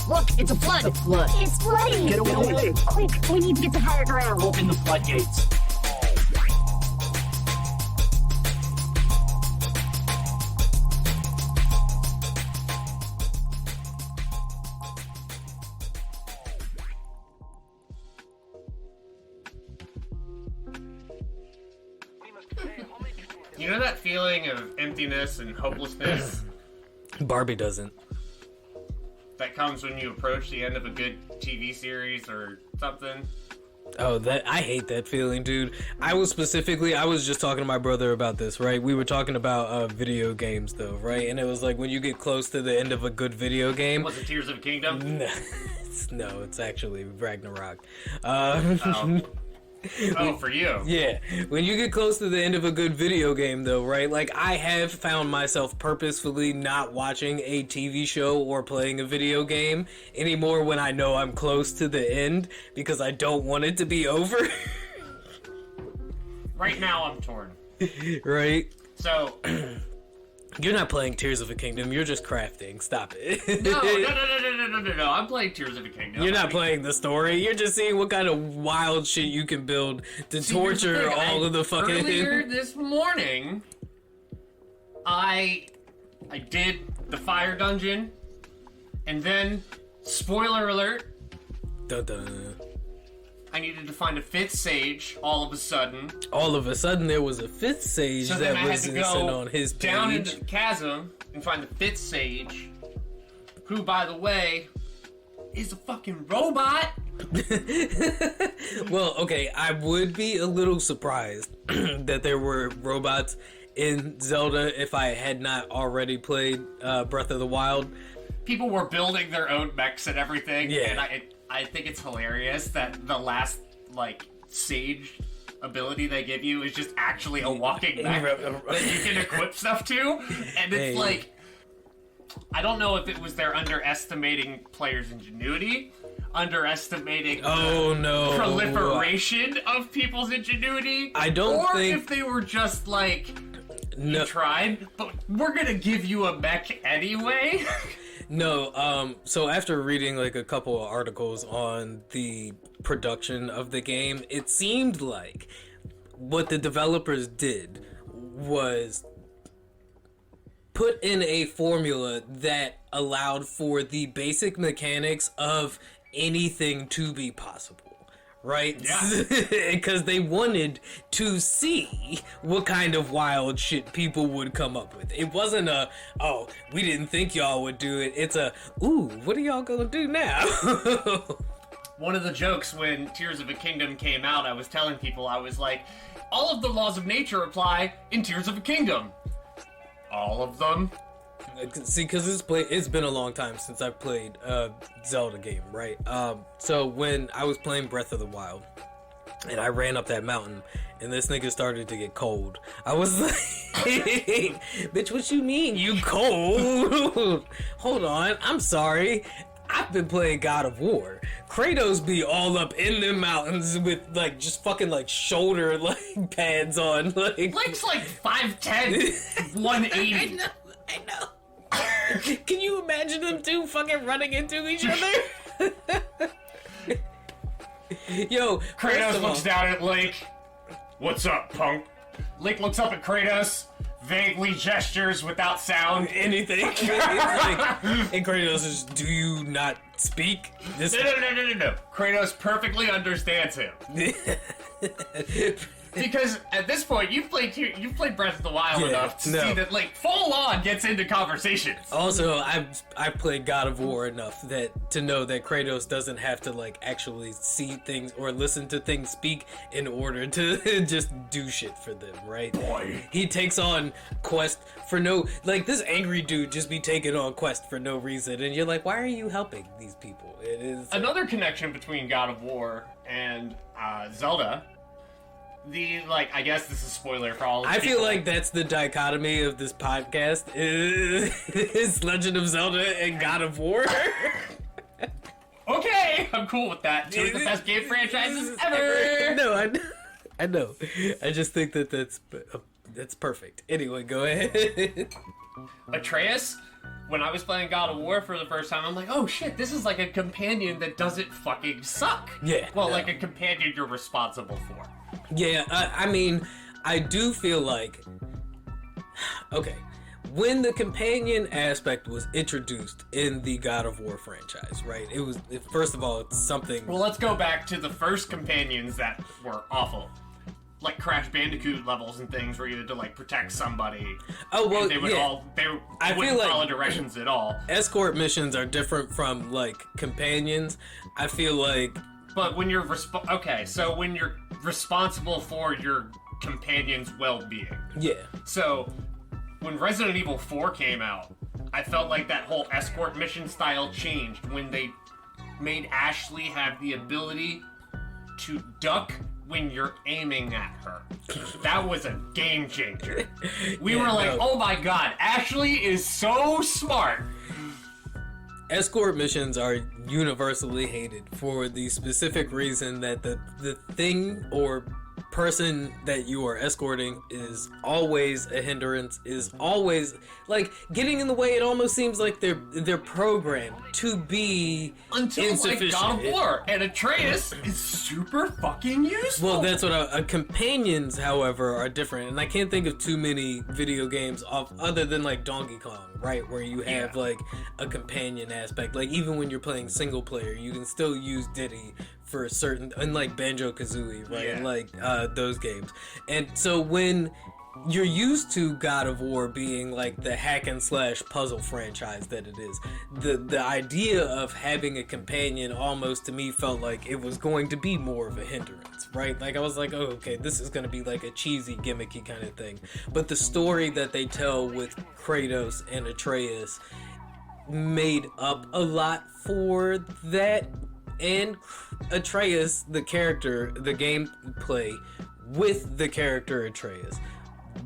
Look, it's a flood! It's a flood! It's flooding! Get away! Quick, we need to get to higher ground! Open the floodgates! You know that feeling of emptiness and hopelessness Barbie doesn't. that comes when you approach the end of a good TV series or something? Oh, I hate that feeling, dude. I was just talking to my brother about this, right? We were talking about video games, though, right? And it was like when you get close to the end of a good video game. Was it Tears of a Kingdom? No, it's actually Ragnarok. Oh, for you. Yeah, when you get close to the end of a good video game, though, right? Like, I have found myself purposefully not watching a TV show or playing a video game anymore when I know I'm close to the end because I don't want it to be over. Right now, I'm torn. Right? So... You're not playing Tears of a Kingdom, you're just crafting. Stop it. No. I'm playing Tears of a Kingdom. You're not playing the story, you're just seeing what kind of wild shit you can build to torture all of the fucking... Earlier this morning, I did the fire dungeon, and then, spoiler alert, Dun-dun. I needed to find a fifth sage all of a sudden. All of a sudden, there was a fifth sage So then that I was had to go on his page. down into the chasm and find the fifth sage, who, by the way, is a fucking robot. Well, okay, I would be a little surprised that there were robots in Zelda if I had not already played Breath of the Wild. People were building their own mechs and everything, Yeah. and I think it's hilarious that the last, sage ability they give you is just actually a walking mech that you can equip stuff to, and it's Hey. I don't know if it was they're underestimating players' ingenuity, underestimating no proliferation of people's ingenuity, I don't or think- if they were just like, No. you tried, but we're gonna give you a mech anyway. No, so after reading a couple of articles on the production of the game, it seemed like what the developers did was put in a formula that allowed for the basic mechanics of anything to be possible. Right? Yeah. Because they wanted to see what kind of wild shit people would come up with. It wasn't oh, we didn't think y'all would do it. It's ooh, what are y'all gonna do now? One of the jokes when Tears of a Kingdom came out, I was telling people, I was like, all of the laws of nature apply in Tears of a Kingdom. All of them? See, because it's been a long time since I've played a Zelda game, right? So when I was playing Breath of the Wild, and I ran up that mountain, and this nigga started to get cold, I was like, bitch, what you mean, you cold? Hold on, I'm sorry. I've been playing God of War. Kratos be all up in the mountains with just fucking shoulder pads on. Link's 5'10", 180. I know. Can you imagine them two fucking running into each other? Yo, Kratos looks down at Link. What's up, punk? Link looks up at Kratos, vaguely gestures without sound. anything. And Kratos is, do you not speak? This No. Kratos perfectly understands him. Because at this point, you've played Breath of the Wild enough to see that full on gets into conversations. Also, I've played God of War enough to know that Kratos doesn't have to actually see things or listen to things speak in order to just do shit for them, right? Boy. He takes on quest for no this angry dude just be taking on quest for no reason, and you're like, why are you helping these people? It is another connection between God of War and Zelda. I guess this is a spoiler for all of I people. feel like that's the dichotomy of this podcast is Legend of Zelda and God of War. Okay, I'm cool with that. Two of the best game franchises ever. No, I know. I just think that's perfect. Anyway, go ahead. Atreus, when I was playing God of War for the first time, I'm like, oh shit, this is like a companion that doesn't fucking suck. Yeah. Well, no. like a companion you're responsible for. Yeah, I mean, I do feel like... Okay. When the companion aspect was introduced in the God of War franchise, right? First of all, it's something... Well, let's go back to the first companions that were awful. Like Crash Bandicoot levels and things where you had to, like, protect somebody. Oh, well, and they would yeah. They wouldn't follow directions at all. Escort missions are different from, like, companions. I feel like... But when you're when you're responsible for your companion's well-being. Yeah. So, when Resident Evil 4 came out, I felt like that whole escort mission style changed when they made Ashley have the ability to duck when you're aiming at her. That was a game changer. We were like, oh my god, Ashley is so smart. Escort missions are universally hated for the specific reason that the thing or person that you are escorting is always a hindrance, is always like getting in the way. It almost seems like they're programmed to be until insufficient. Like God of War, and Atreus is super fucking useful. Well, that's what companions, however, are different, and I can't think of too many video games other than like Donkey Kong, right, where you have like a companion aspect. Like even when you're playing single player, you can still use Diddy for certain, unlike Banjo-Kazooie, right? Yeah. Like those games. And so when you're used to God of War being like the hack and slash puzzle franchise that it is, the idea of having a companion almost to me felt like it was going to be more of a hindrance, right? Like I was like, oh, okay, this is going to be like a cheesy, gimmicky kind of thing. But the story that they tell with Kratos and Atreus made up a lot for that. And Atreus, the character, the gameplay with the character Atreus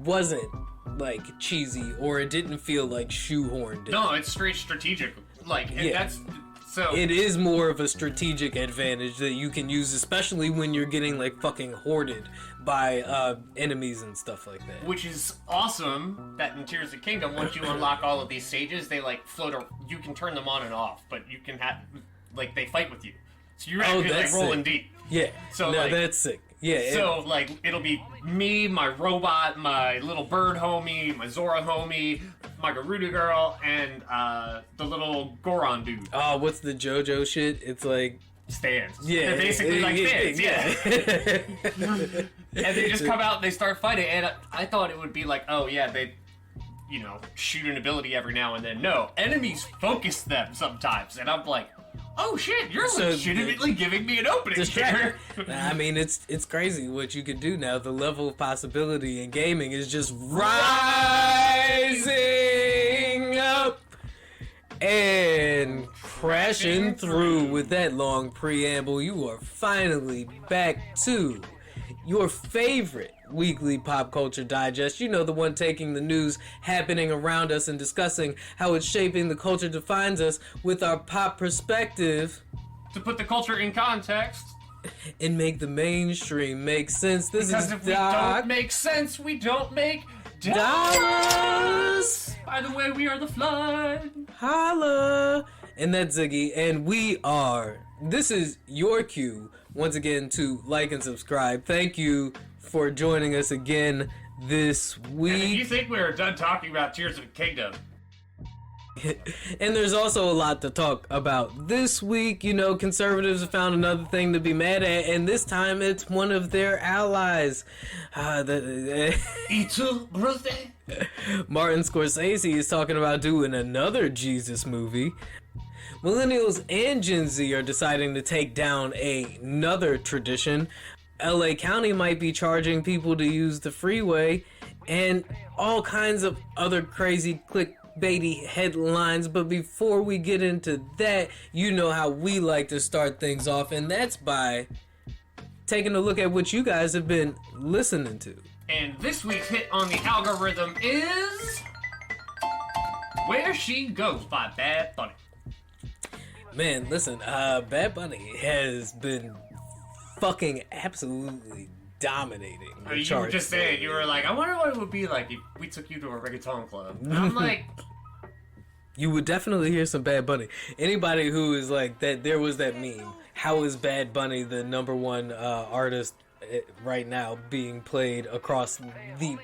wasn't like cheesy, or it didn't feel like shoehorned in. No, it's straight strategic. Like, and that's so. It is more of a strategic advantage that you can use, especially when you're getting like fucking hoarded by enemies and stuff like that. Which is awesome. That in Tears of the Kingdom, once you unlock all of these stages, they like float. You can turn them on and off, but you can have like they fight with you. So you're actually like rolling deep. Yeah. So no, like, that's sick. Yeah. So like it'll be me, my robot, my little bird homie, my Zora homie, my Garuda girl, and the little Goron dude. Oh, what's the JoJo shit? It's like stands. Yeah. They're basically like stands. Yeah. And they just come out and they start fighting. And I thought it would be like, oh yeah, they, shoot an ability every now and then. No, enemies focus them sometimes, and I'm like, oh shit, you're legitimately giving me an opening here. I mean, it's crazy what you can do now. The level of possibility in gaming is just rising up and crashing through. With that long preamble, you are finally back to your favorite weekly pop culture digest. You know, the one taking the news happening around us and discussing how it's shaping the culture defines us with our pop perspective. To put the culture in context. And make the mainstream make sense. Because if we don't make sense, we don't make dollars. By the way, we are the Flood. Holla. And that's Ziggy. And this is your cue, once again, to like and subscribe. Thank you for joining us again this week. And if you think we're done talking about Tears of the Kingdom. And there's also a lot to talk about this week. Conservatives have found another thing to be mad at, and this time it's one of their allies. Itu brother. Martin Scorsese is talking about doing another Jesus movie. Millennials and Gen Z are deciding to take down another tradition. LA County might be charging people to use the freeway, and all kinds of other crazy clickbaity headlines. But before we get into that, you know how we like to start things off, and that's by taking a look at what you guys have been listening to. And this week's hit on the algorithm is Where She Goes by Bad Bunny. Man, listen, Bad Bunny has been fucking absolutely dominating the you charts. were just saying, you were like, I wonder what it would be like if we took you to a reggaeton club. And I'm like, You would definitely hear some Bad Bunny. Anybody who is like that, there was that meme. How is Bad Bunny the number one artist right now being played across the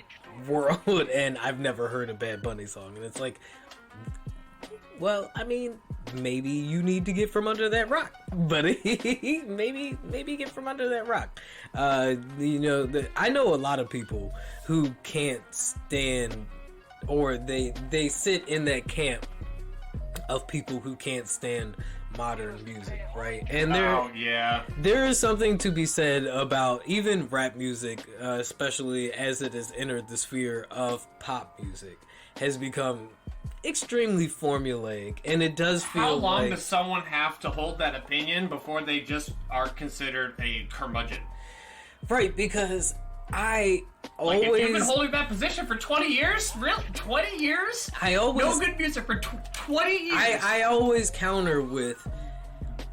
world? And I've never heard a Bad Bunny song. And it's like, well, I mean, maybe you need to get from under that rock, buddy. maybe get from under that rock. You know, I know a lot of people who can't stand, or they sit in that camp of people who can't stand modern music, right? And there is something to be said about even rap music, especially as it has entered the sphere of pop music, has become extremely formulaic, and it does feel How long like... does someone have to hold that opinion before they just are considered a curmudgeon? Right, because I always... Like, if you've been holding that position for 20 years? Really? 20 years? I always... No good music for 20 years? I always counter with,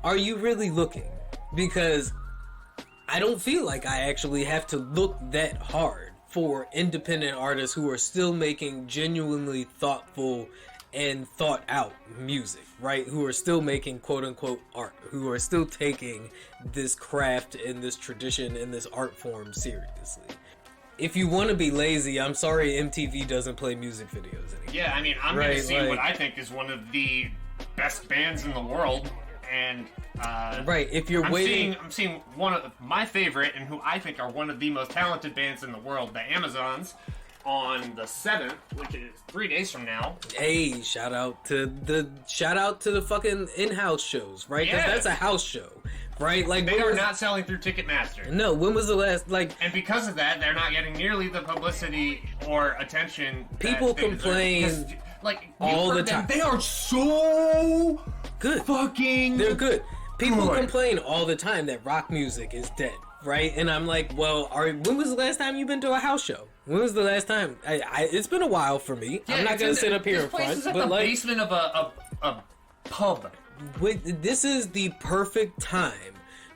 are you really looking? Because I don't feel like I actually have to look that hard for independent artists who are still making genuinely thoughtful and thought out music, right? Who are still making quote unquote art, who are still taking this craft and this tradition and this art form seriously. If you want to be lazy, I'm sorry MTV doesn't play music videos anymore. Yeah, I mean, I'm going to see what I think is one of the best bands in the world, and right, if you're waiting... I'm seeing one of my favorite, and who I think are one of the most talented bands in the world, the Amazons, on the 7th, which is 3 days from now. Hey, shout out to the fucking in-house shows, right? Because that's a house show, right? Like, they are not selling through Ticketmaster. No, when was the last, like... And because of that, they're not getting nearly the publicity or attention people that they complain deserve. Like, all the time. They are so good. Fucking They're good. People good. complain all the time that rock music is dead, right? And I'm like, well, when was the last time you've been to a house show? When was the last time? It's been a while for me. Yeah, I'm not gonna sit up here in front, is at but the like, basement of a pub. This is the perfect time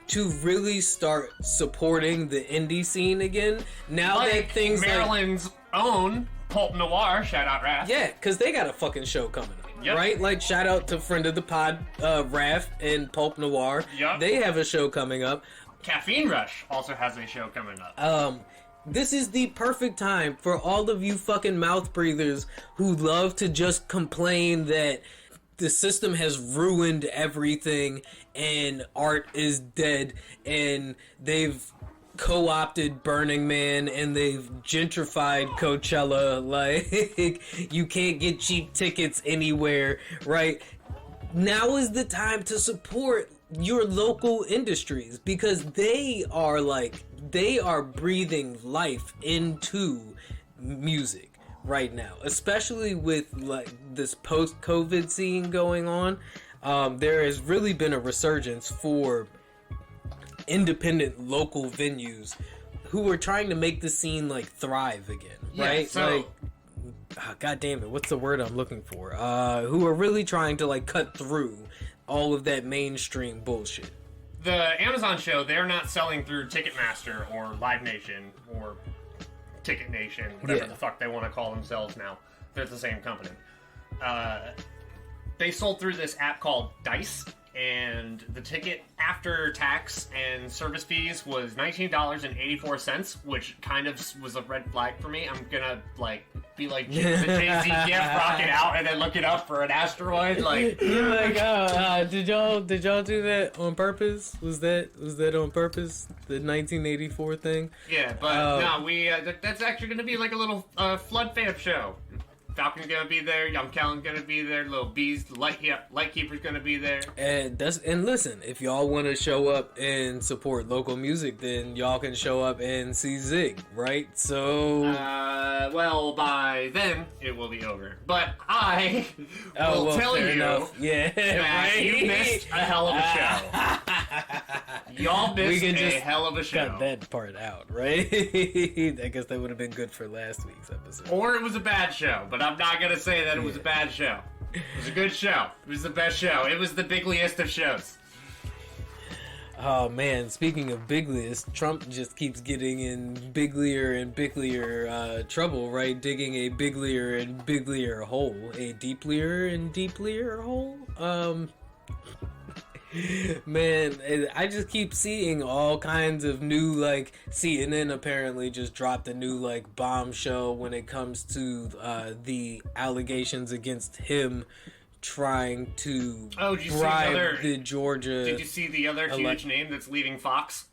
to really start supporting the indie scene again. Now that things Maryland's own Pulp Noir, shout out Raph. Yeah, because they got a fucking show coming up, right? Like, shout out to friend of the pod, Raph and Pulp Noir. Yep. They have a show coming up. Caffeine Rush also has a show coming up. This is the perfect time for all of you fucking mouth breathers who love to just complain that the system has ruined everything and art is dead and they've co-opted Burning Man and they've gentrified Coachella. Like, you can't get cheap tickets anywhere, right? Now is the time to support your local industries because they are breathing life into music right now, especially with like this post-COVID scene going on. There has really been a resurgence for independent local venues who are trying to make the scene like thrive again, right? So, like, God damn it, what's the word I'm looking for? Who are really trying to like cut through all of that mainstream bullshit. The Amazon show, they're not selling through Ticketmaster or Live Nation or Ticket Nation, whatever the fuck they want to call themselves now. They're the same company. They sold through this app called Dice, and the ticket after tax and service fees was $19.84, which kind of was a red flag for me. I'm gonna be like the Jay-Z gift, rock it out, and then look it up for an asteroid. Like, you're like, did y'all do that on purpose? Was that on purpose? The 1984 thing? Yeah, but no, that's actually gonna be like a little Flood fan show. Falcon's gonna be there, Young Callan's gonna be there, Little Bees, the Lightkeeper's gonna be there. And listen, if y'all want to show up and support local music, then y'all can show up and see Zig, right? So, well, by then it will be over. But I will tell you that you missed a hell of a show. Y'all missed a hell of a show. Cut that part out, right? I guess that would have been good for last week's episode. Or it was a bad show, but I'm not gonna say that it was a bad show. It was a good show. It was the best show. It was the bigliest of shows. Oh man, speaking of bigliest, Trump just keeps getting in biglier and biglier trouble, right? Digging a biglier and biglier hole. A deeplier and deeplier hole? Man, I just keep seeing all kinds of new, like, CNN apparently just dropped a new, like, bombshell when it comes to the allegations against him trying to bribe the Georgia. Did you see the other huge name that's leaving Fox?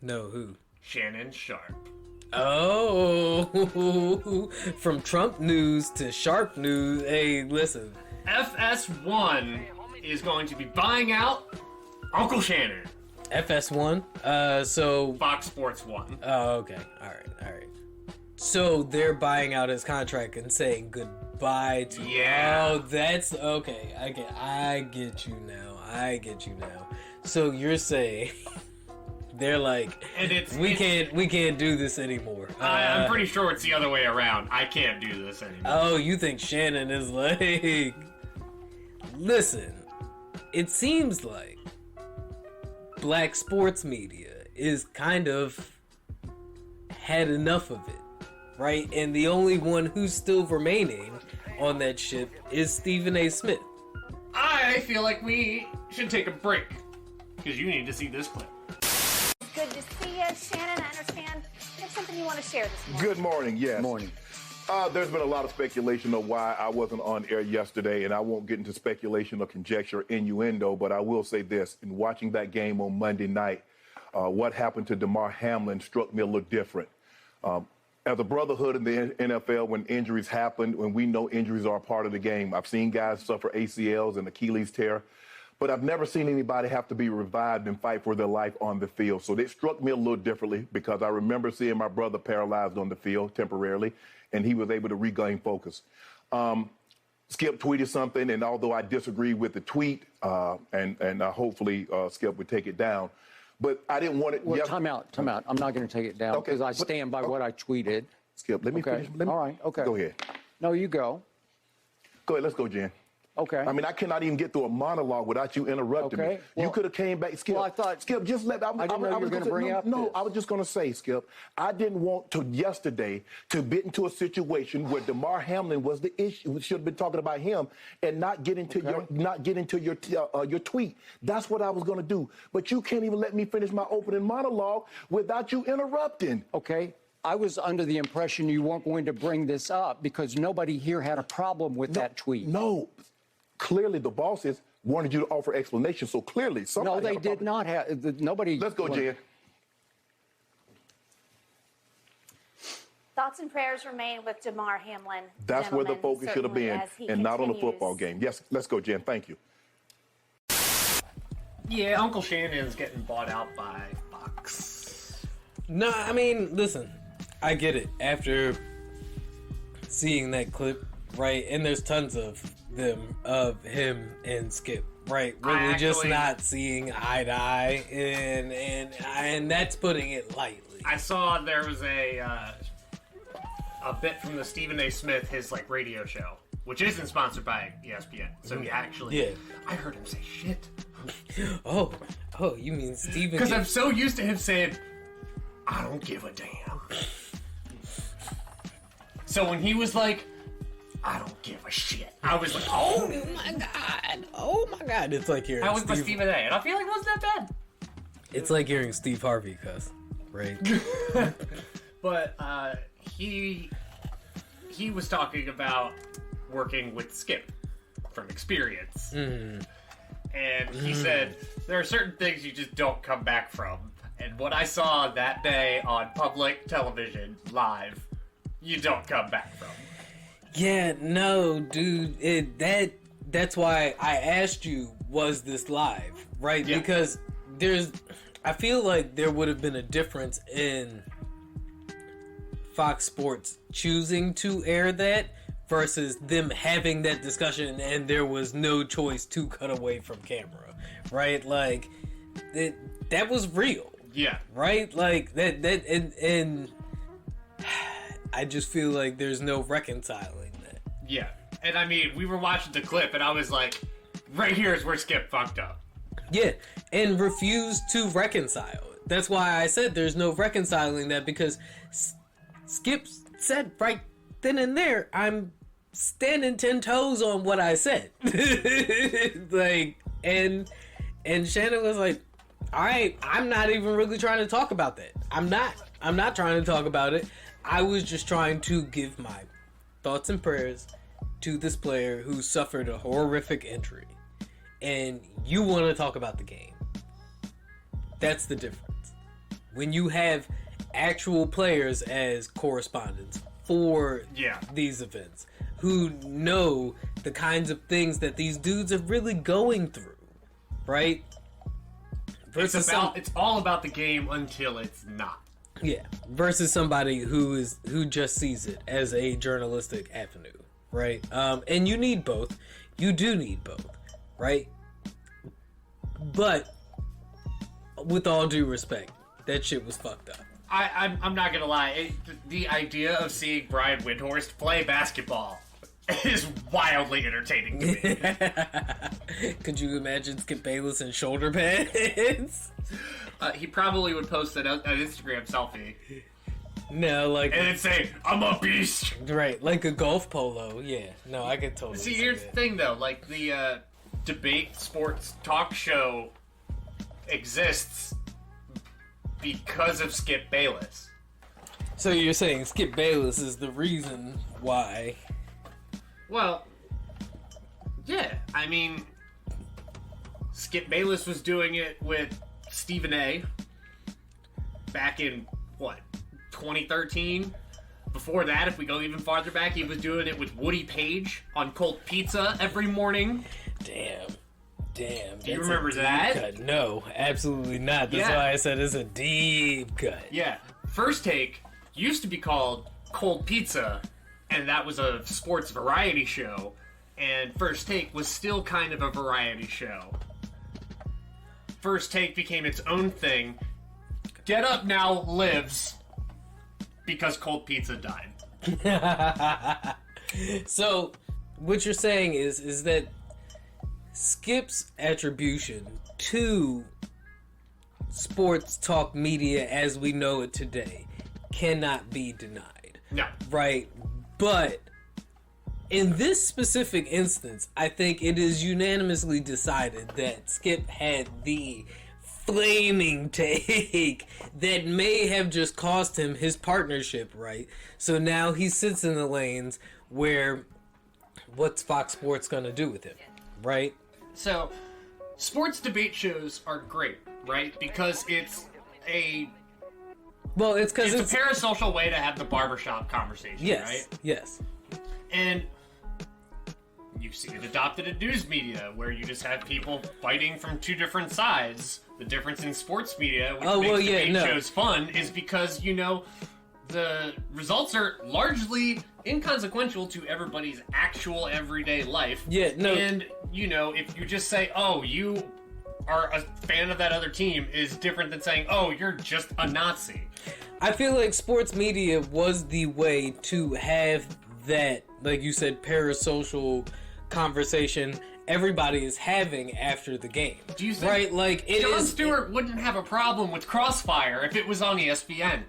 No, who? Shannon Sharpe. Oh, from Trump news to Sharp news. Hey, listen. FS1 is going to be buying out Uncle Shannon. FS1? So... Fox Sports 1. Oh, okay. All right. So they're buying out his contract and saying goodbye to... Yeah. Oh, that's... Okay. I get you now. So you're saying... They're like, and we can't do this anymore. I'm pretty sure it's the other way around. I can't do this anymore. Oh, you think Shannon is like... Listen, it seems like black sports media is kind of had enough of it, right? And the only one who's still remaining on that ship is Stephen A. Smith. I feel like we should take a break because you need to see this clip. Good to see you, Shannon. I understand you have something you want to share this morning. Good morning, yes. Morning. There's been a lot of speculation of why I wasn't on air yesterday, and I won't get into speculation or conjecture or innuendo, but I will say this. In watching that game on Monday night, what happened to Damar Hamlin struck me a little different. As a brotherhood in the NFL, when injuries happen, when we know injuries are a part of the game, I've seen guys suffer ACLs and Achilles tear, but I've never seen anybody have to be revived and fight for their life on the field. So it struck me a little differently because I remember seeing my brother paralyzed on the field temporarily, and he was able to regain focus. Skip tweeted something, and although I disagree with the tweet, and hopefully Skip would take it down, but I didn't want it. Well, time out. I'm not going to take it down because I stand by what I tweeted. Skip, let me finish. All right, okay. Go ahead. No, you go. Go ahead, let's go, Jen. Okay. I mean, I cannot even get through a monologue without you interrupting me. Well, you could have came back, Skip. Well, I thought... Skip, just let... I didn't know you were going to bring up No, this. I was just going to say, Skip, I didn't want to yesterday to get into a situation where Damar Hamlin was the issue. We should have been talking about him and not get into your tweet. That's what I was going to do. But you can't even let me finish my opening monologue without you interrupting. Okay. I was under the impression you weren't going to bring this up because nobody here had a problem with that tweet. No. Clearly, the bosses wanted you to offer explanations, so clearly somebody... No, they did not have... Nobody... Let's go, Jen. Thoughts and prayers remain with Damar Hamlin. That's where the gentlemen, focus should have been, as he and not on the continues. football game. Yes, let's go, Jen. Thank you. Yeah, Uncle Shannon's getting bought out by Fox. No, I mean, listen, I get it. After seeing that clip, right, and there's tons of him and Skip, right? Really just not seeing eye to eye, and that's putting it lightly. I saw there was a bit from the Stephen A. Smith, his like radio show, which isn't sponsored by ESPN. So he actually, I heard him say shit. Oh, you mean Stephen? Because I'm so used to him saying, "I don't give a damn." So when he was like, "I don't give a shit," I was like, "Oh my god!" It's like hearing that was the Stephen A. And I feel like it wasn't that bad. It's like hearing Steve Harvey cuss, right? But he was talking about working with Skip from experience, and he said there are certain things you just don't come back from. And what I saw that day on public television live, you don't come back from. Yeah, no, dude. That's why I asked you, was this live, right? Yeah. Because I feel like there would have been a difference in Fox Sports choosing to air that versus them having that discussion and there was no choice to cut away from camera, right? Like that was real. Yeah. Right? Like that and I just feel like there's no reconciling that. Yeah. And I mean, we were watching the clip and I was like, right here is where Skip fucked up. Yeah, and refused to reconcile. That's why I said there's no reconciling that, because Skip said right then and there, I'm standing 10 toes on what I said. Like, and Shannon was like, all right, I'm not even really trying to talk about that. I'm not trying to talk about it. I was just trying to give my thoughts and prayers to this player who suffered a horrific injury. And you want to talk about the game. That's the difference. When you have actual players as correspondents for these events, who know the kinds of things that these dudes are really going through, right? Versus it's all about the game until it's not. Yeah, versus somebody who just sees it as a journalistic avenue, right? And you need both. You do need both, right? But with all due respect, that shit was fucked up. I'm not gonna lie. The idea of seeing Brian Windhorst play basketball is wildly entertaining to me. Could you imagine Skip Bayless in shoulder pads? He probably would post an Instagram selfie. No, like... And it'd say, I'm a beast! Right, like a golf polo, yeah. No, I could totally see here's the thing, though. Like, the debate sports talk show exists because of Skip Bayless. So you're saying Skip Bayless is the reason why... Well, yeah. I mean, Skip Bayless was doing it with Stephen A. back in, 2013? Before that, if we go even farther back, he was doing it with Woody Page on Cold Pizza every morning. Damn. Do you remember that? Cut. No, absolutely not. That's why I said it's a deep cut. Yeah. First Take used to be called Cold Pizza, and that was a sports variety show, and First Take was still kind of a variety show. First Take became its own thing. Get Up now lives because Cold Pizza died. So, what you're saying is that Skip's attribution to sports talk media as we know it today cannot be denied. No. Right? But in this specific instance, I think it is unanimously decided that Skip had the flaming take that may have just cost him his partnership, right? So now he sits in the lanes where what's Fox Sports going to do with him, right? So, sports debate shows are great, right? Because it's a parasocial way to have the barbershop conversation, right? Yes. And you see it adopted in news media, where you just have people fighting from two different sides. The difference in sports media, which makes debate shows fun, is because, the results are largely inconsequential to everybody's actual everyday life. Yeah, no. And, if you just say, oh, you are a fan of that other team, is different than saying, oh, you're just a Nazi. I feel like sports media was the way to have that, like you said, parasocial conversation everybody is having after the game. Do you think right? Like Jon Stewart wouldn't have a problem with Crossfire if it was on ESPN?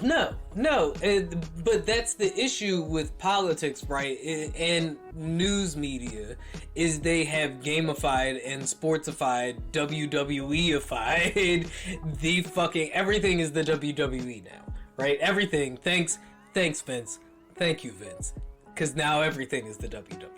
No, but that's the issue with politics, right? And news media is they have gamified and sportsified, WWEified the fucking everything is the WWE now, right? Everything. Thanks, Vince. Thank you, Vince, because now everything is the WWE.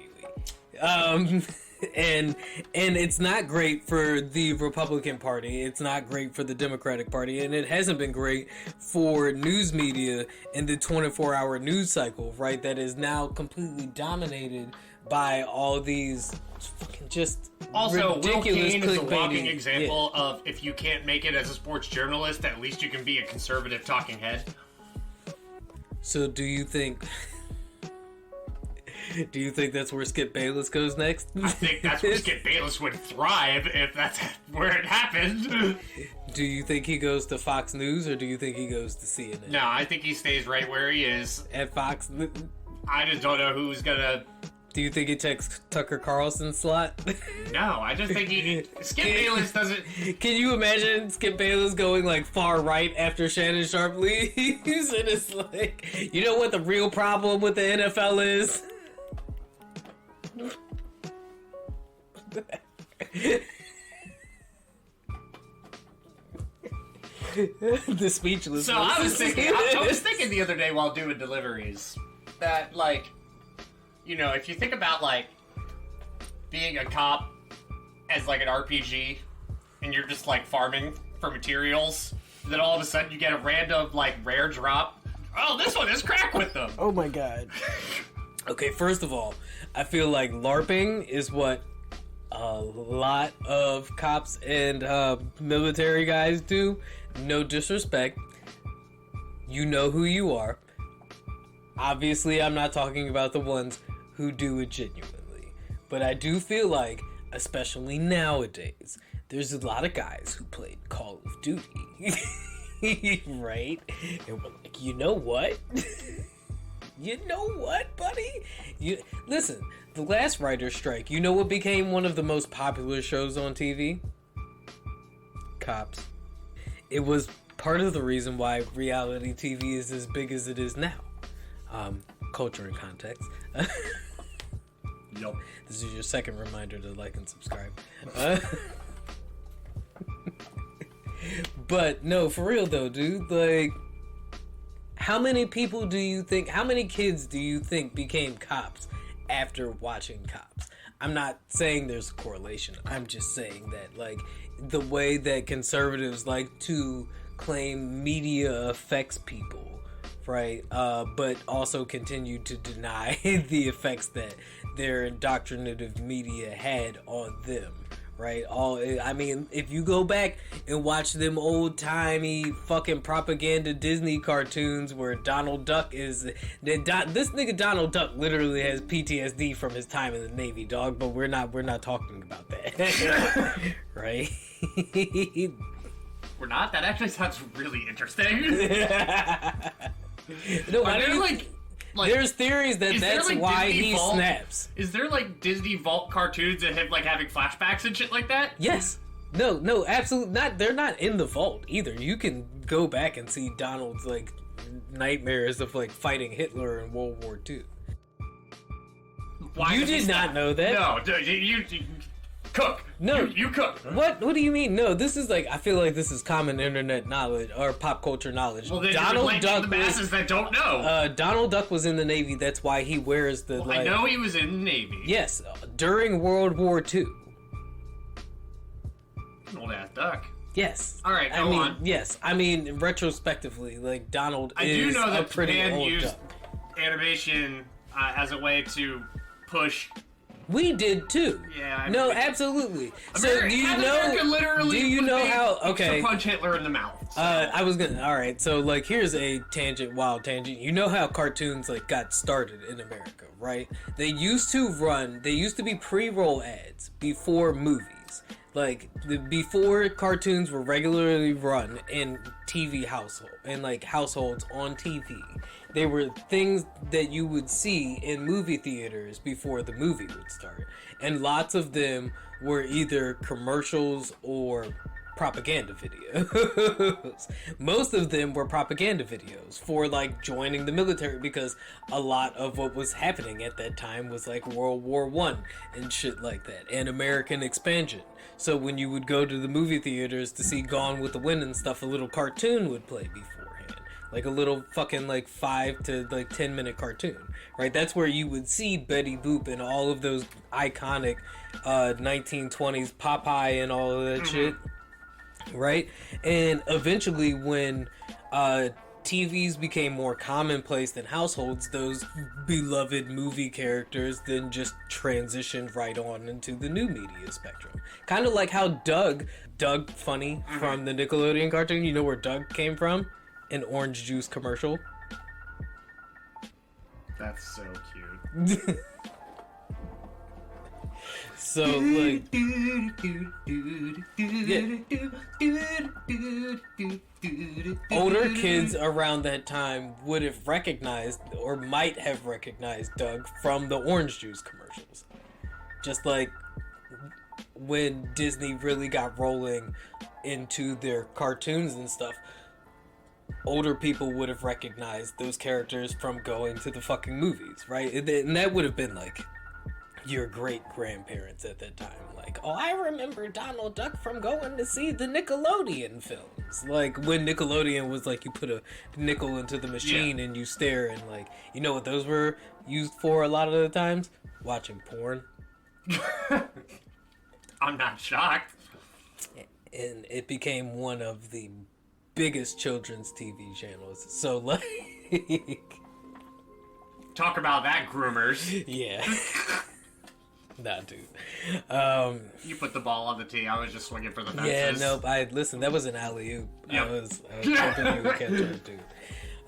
And it's not great for the Republican Party. It's not great for the Democratic Party, and it hasn't been great for news media in the 24-hour news cycle, right? That is now completely dominated by all these fucking just also ridiculous Will Cain is a clickbaity- walking example of if you can't make it as a sports journalist, at least you can be a conservative talking head. So do you think that's where Skip Bayless goes next? I think that's where Skip Bayless would thrive if that's where it happened. Do you think he goes to Fox News or do you think he goes to CNN? No, I think he stays right where he is. At Fox? I just don't know who's gonna Do you think it takes Tucker Carlson's slot? No, I just think Skip Bayless doesn't. Can you imagine Skip Bayless going like far right after Shannon Sharpe leaves? And it's like, you know what the real problem with the NFL is? The speechless. So I was thinking the other day while doing deliveries that, like, you know, if you think about like being a cop as like an RPG and you're just like farming for materials, then all of a sudden you get a random like rare drop. Oh, this one has crack with them. Oh my god. Okay, first of all, I feel like LARPing is what a lot of cops and military guys do. No disrespect. You know who you are. Obviously, I'm not talking about the ones who do it genuinely. But I do feel like, especially nowadays, there's a lot of guys who played Call of Duty. Right? And we're like, you know what? You know what, buddy? Listen, the last writer's strike, you know what became one of the most popular shows on TV? Cops. It was part of the reason why reality TV is as big as it is now. Culture and context. Yup. This is your second reminder to like and subscribe. But no, for real though, dude. Like, how many kids do you think became cops after watching Cops? I'm not saying there's a correlation. I'm just saying that, like, the way that conservatives like to claim media affects people, right? But also continue to deny the effects that their indoctrinative media had on them, right? I mean, if you go back and watch them old-timey fucking propaganda Disney cartoons where Donald Duck is... this nigga Donald Duck literally has PTSD from his time in the Navy, dog, but we're not talking about that. Right? We're not? That actually sounds really interesting. No, Are there, like, there's theories that that's like why Disney he Vault? snaps. Is there like Disney Vault cartoons that have like having flashbacks and shit like that? Yes. No, absolutely not. They're not in the vault either. You can go back and see Donald's like nightmares of like fighting Hitler in World War II. Why You does he did not stop? know that? No, dude, you cook. No. You cook. What do you mean? No, this is like, I feel like this is common internet knowledge or pop culture knowledge. Well, then Donald you're Duck the masses that don't know. Donald Duck was in the Navy. That's why he wears the. Well, like, I know he was in the Navy. Yes, during World War II. An old ass duck. Yes. All right, go on. Yes, I mean retrospectively, like Donald I is do know a that pretty Japan old used duck. animation as a way to push. We did too. Yeah. I No, mean, absolutely. America literally Do you was know made how? to Okay. punch Hitler in the mouth. So. I was gonna. All right. So like, here's a wild tangent. You know how cartoons like got started in America, right? They used to be pre-roll ads before movies. Like before cartoons were regularly run in households on TV. They were things that you would see in movie theaters before the movie would start. And lots of them were either commercials or propaganda videos. Most of them were propaganda videos for like joining the military, because a lot of what was happening at that time was like World War I and shit like that, and American expansion. So when you would go to the movie theaters to see Gone with the Wind and stuff, a little cartoon would play beforehand. Like a little fucking like 5 to like 10 minute cartoon, right? That's where you would see Betty Boop and all of those iconic 1920s Popeye and all of that shit, right? And eventually when TVs became more commonplace than households, those beloved movie characters then just transitioned right on into the new media spectrum. Kind of like how Doug Funny from the Nickelodeon cartoon, you know where Doug came from? An orange juice commercial. That's so cute. So like, older kids around that time would have recognized, or might have recognized, Doug from the orange juice commercials. Just like when Disney really got rolling into their cartoons and stuff, older people would have recognized those characters from going to the fucking movies, right? And that would have been like your great grandparents at that time. Like, oh, I remember Donald Duck from going to see the Nickelodeon films. Like when Nickelodeon was like, you put a nickel into the machine and you stare, and like, you know what those were used for a lot of the times? Watching porn. I'm not shocked. And it became one of the biggest children's TV channels. So like, talk about that, groomers. yeah. Nah, dude. You put the ball on the tee. I was just swinging for the fences. Yeah, nope. Listen, that was an alley-oop. Yep. I was hoping you would catch that, dude.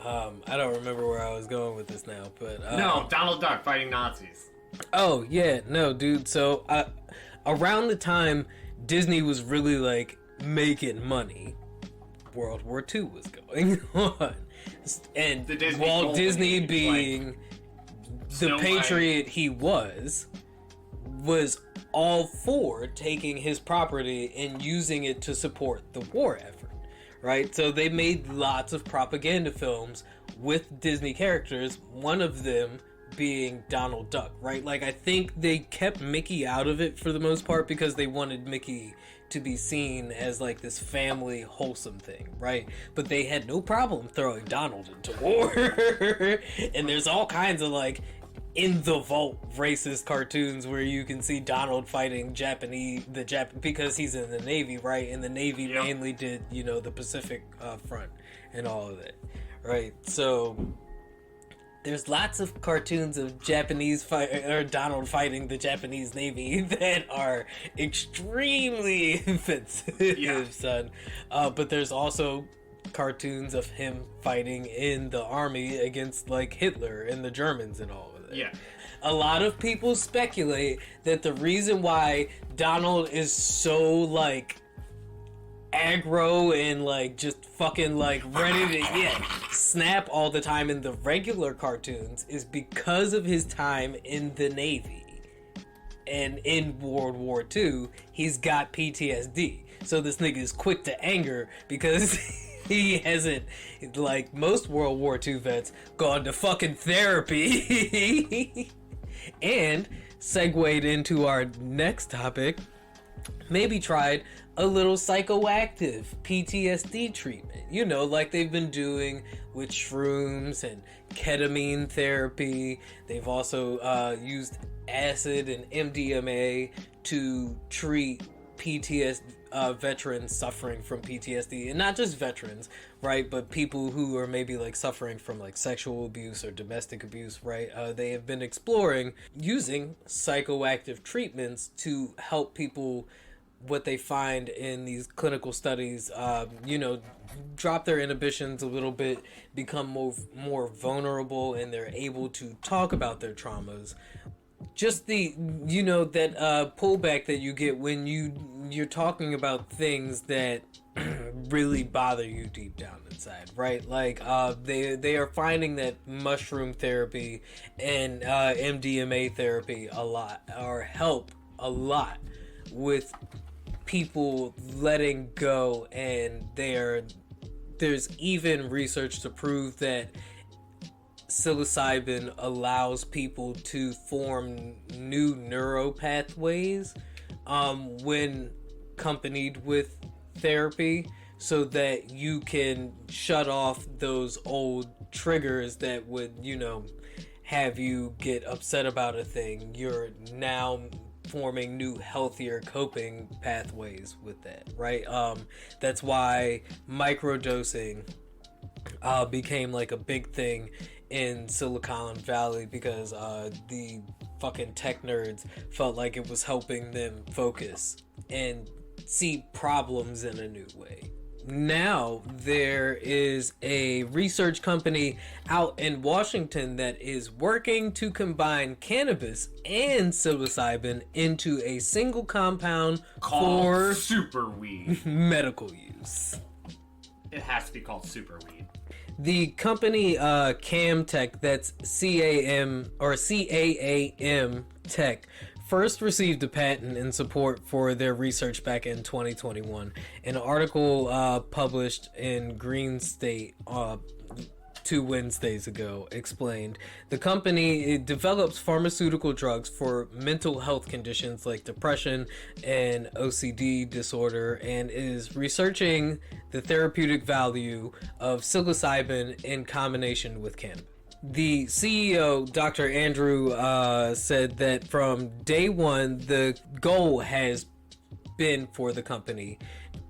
I don't remember where I was going with this now, but no, Donald Duck fighting Nazis. Oh yeah, no, dude. So around the time Disney was really like making money, World War II was going on, and Walt Disney being the patriot he was all for taking his property and using it to support the war effort, right? So they made lots of propaganda films with Disney characters, one of them being Donald Duck, right? Like, I think they kept Mickey out of it for the most part because they wanted Mickey to be seen as like this family wholesome thing, right? But they had no problem throwing Donald into war. And there's all kinds of like in the vault racist cartoons where you can see Donald fighting because he's in the Navy, right? And the Navy mainly did, the Pacific front and all of that, right? So there's lots of cartoons of Donald fighting the Japanese Navy that are extremely offensive, son. But there's also cartoons of him fighting in the army against like Hitler and the Germans and all of that. Yeah. A lot of people speculate that the reason why Donald is so like aggro and like just fucking like ready to snap all the time in the regular cartoons is because of his time in the Navy. And in World War II, he's got PTSD. So this nigga is quick to anger because he hasn't, like most World War II vets, gone to fucking therapy. And segued into our next topic, maybe tried a little psychoactive PTSD treatment. Like they've been doing with shrooms and ketamine therapy. They've also used acid and MDMA to treat PTSD, veterans suffering from PTSD. And not just veterans, right? But people who are maybe like suffering from like sexual abuse or domestic abuse, right? They have been exploring using psychoactive treatments to help people, what they find in these clinical studies, drop their inhibitions a little bit, become more vulnerable, and they're able to talk about their traumas. Just the, that pullback that you get when you're talking about things that really bother you deep down inside, right? Like, they are finding that mushroom therapy and MDMA therapy help a lot with people letting go, and there's even research to prove that psilocybin allows people to form new neural pathways when accompanied with therapy, so that you can shut off those old triggers that would, have you get upset about a thing. You're now forming new, healthier coping pathways with that, right? That's why microdosing became like a big thing in Silicon Valley, because the fucking tech nerds felt like it was helping them focus and see problems in a new way, now there is a research company out in Washington that is working to combine cannabis and psilocybin into a single compound Called for super weed. medical use. It has to be called super weed. The company CAM Tech, that's CAM or CAAM Tech, first received a patent in support for their research back in 2021. An article published in Green State 2 Wednesdays ago explained the company develops pharmaceutical drugs for mental health conditions like depression and OCD disorder, and is researching the therapeutic value of psilocybin in combination with cannabis. The CEO, Dr. Andrew, said that from day one, the goal has been for the company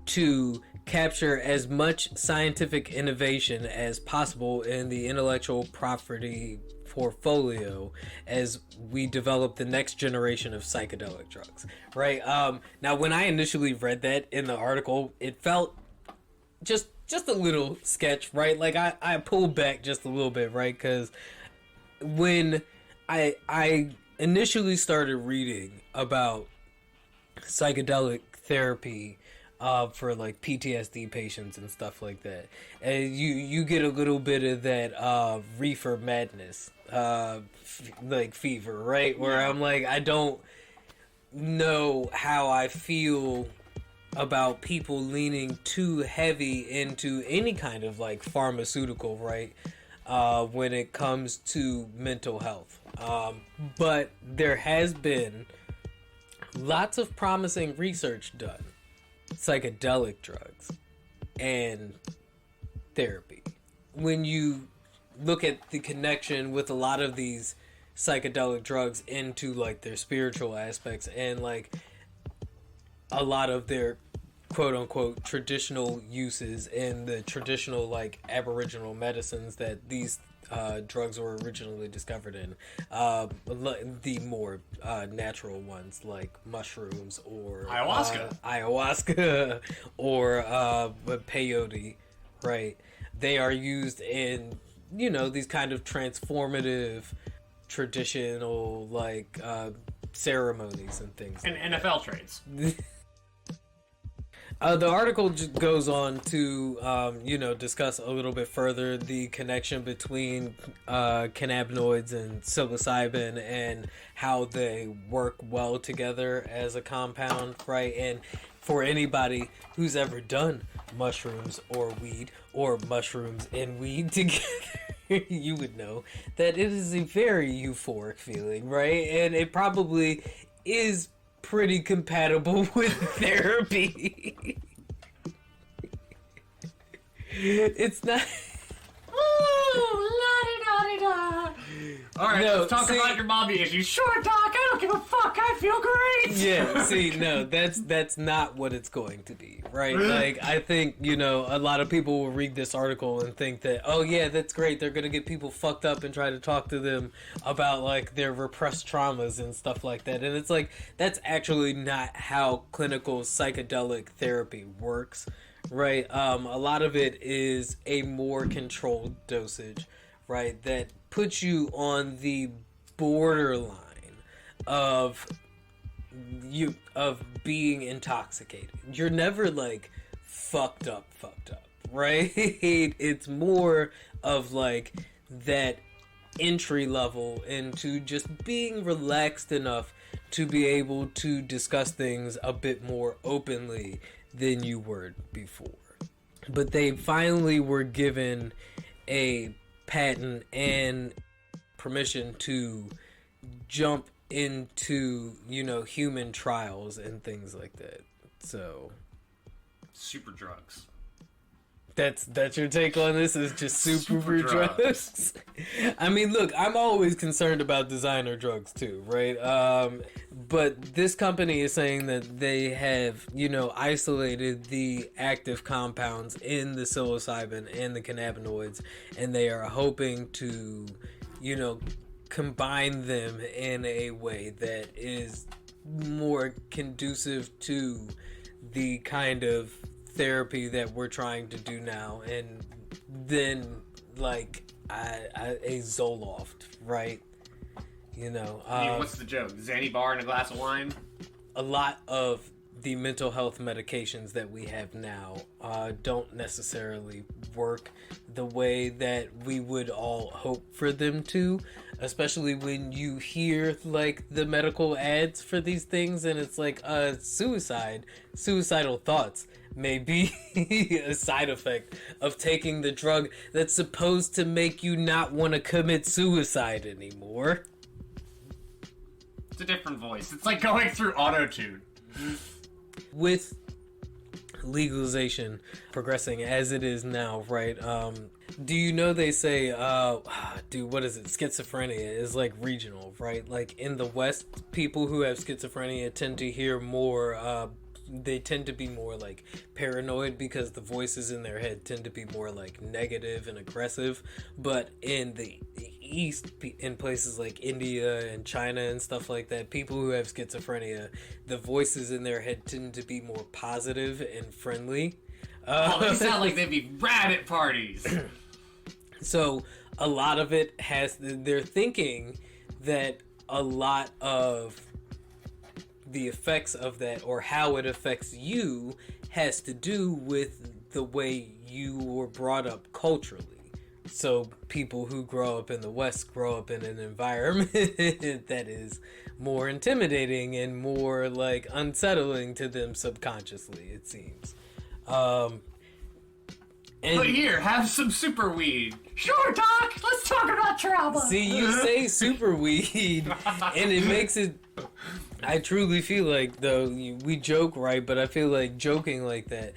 to capture as much scientific innovation as possible in the intellectual property portfolio as we develop the next generation of psychedelic drugs. Right? Now, when I initially read that in the article, it felt just a little sketch, right? Like I pulled back just a little bit, right? Because when I initially started reading about psychedelic therapy for like PTSD patients and stuff like that, and you get a little bit of that reefer madness like fever, right? Where I'm like, I don't know how I feel about people leaning too heavy into any kind of like pharmaceutical, right? When it comes to mental health. But there has been lots of promising research done. Psychedelic drugs and therapy. When you look at the connection with a lot of these psychedelic drugs into like their spiritual aspects and like a lot of their quote unquote traditional uses and the traditional like aboriginal medicines that these drugs were originally discovered in, the more natural ones like mushrooms or ayahuasca or peyote, right? They are used in, you know, these kind of transformative traditional like ceremonies and things And NFL trades. The article goes on to, discuss a little bit further the connection between cannabinoids and psilocybin and how they work well together as a compound, right? And for anybody who's ever done mushrooms or weed or mushrooms and weed together, you would know that it is a very euphoric feeling, right? And it probably is pretty compatible with therapy. It's not. Ooh, la-di-da-di-da. Alright, No, let's talk see- about your mommy issues. Sure, Doc, I don't give a fuck. I feel great. Yeah, see, no, that's not what it's going to be, right? Like, I think, a lot of people will read this article and think that, oh yeah, that's great, they're gonna get people fucked up and try to talk to them about, like, their repressed traumas and stuff like that. And it's like, that's actually not how clinical psychedelic therapy works, right? A lot of it is a more controlled dosage, right, that puts you on the borderline of being intoxicated. You're never like fucked up, right? It's more of like that entry level into just being relaxed enough to be able to discuss things a bit more openly than you were before. But they finally were given a patent and permission to jump into, human trials and things like that. So Super drugs. that's your take on this, is just super drugs. drugs. I mean, look, I'm always concerned about designer drugs too, right? But this company is saying that they have, isolated the active compounds in the psilocybin and the cannabinoids, and they are hoping to, combine them in a way that is more conducive to the kind of therapy that we're trying to do now, and then like a Zoloft, right? You know, I mean, what's the joke? Zanny bar and a glass of wine? a lot of the mental health medications that we have now don't necessarily work the way that we would all hope for them to, especially when you hear like the medical ads for these things and it's like suicidal thoughts may be a side effect of taking the drug that's supposed to make you not want to commit suicide anymore. It's a different voice. It's like going through auto-tune. With legalization progressing as it is now, right? Do you know they say, dude, what is it? Schizophrenia is like regional, right? Like in the West, people who have schizophrenia tend to hear more, they tend to be more like paranoid because the voices in their head tend to be more like negative and aggressive. But in the East, in places like India and China and stuff like that, people who have schizophrenia, the voices in their head tend to be more positive and friendly. They sound like they'd be rad at parties. So a lot of it has, they're thinking that a lot of the effects of that, or how it affects you, has to do with the way you were brought up culturally. So people who grow up in the West grow up in an environment that is more intimidating and more like unsettling to them subconsciously, it seems. And but here, have some super weed. Sure, Doc. Let's talk about trauma. see, you say super weed, and it makes it. I truly feel like, though, we joke, right? But I feel like joking like that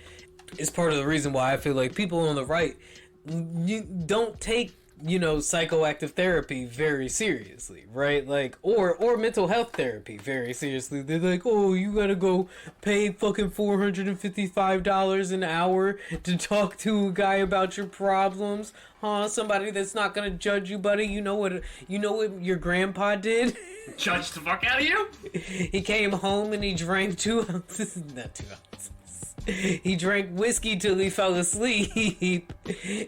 is part of the reason why I feel like people on the right, you don't take, you know, psychoactive therapy very seriously, right? Like, or mental health therapy very seriously. They're like, oh, you gotta go pay fucking $455 an hour to talk to a guy about your problems, huh? Somebody that's not gonna judge you, buddy. You know what your grandpa did? Judge the fuck out of you? He came home and he drank 2 ounces, not 2 ounces. He drank whiskey till he fell asleep,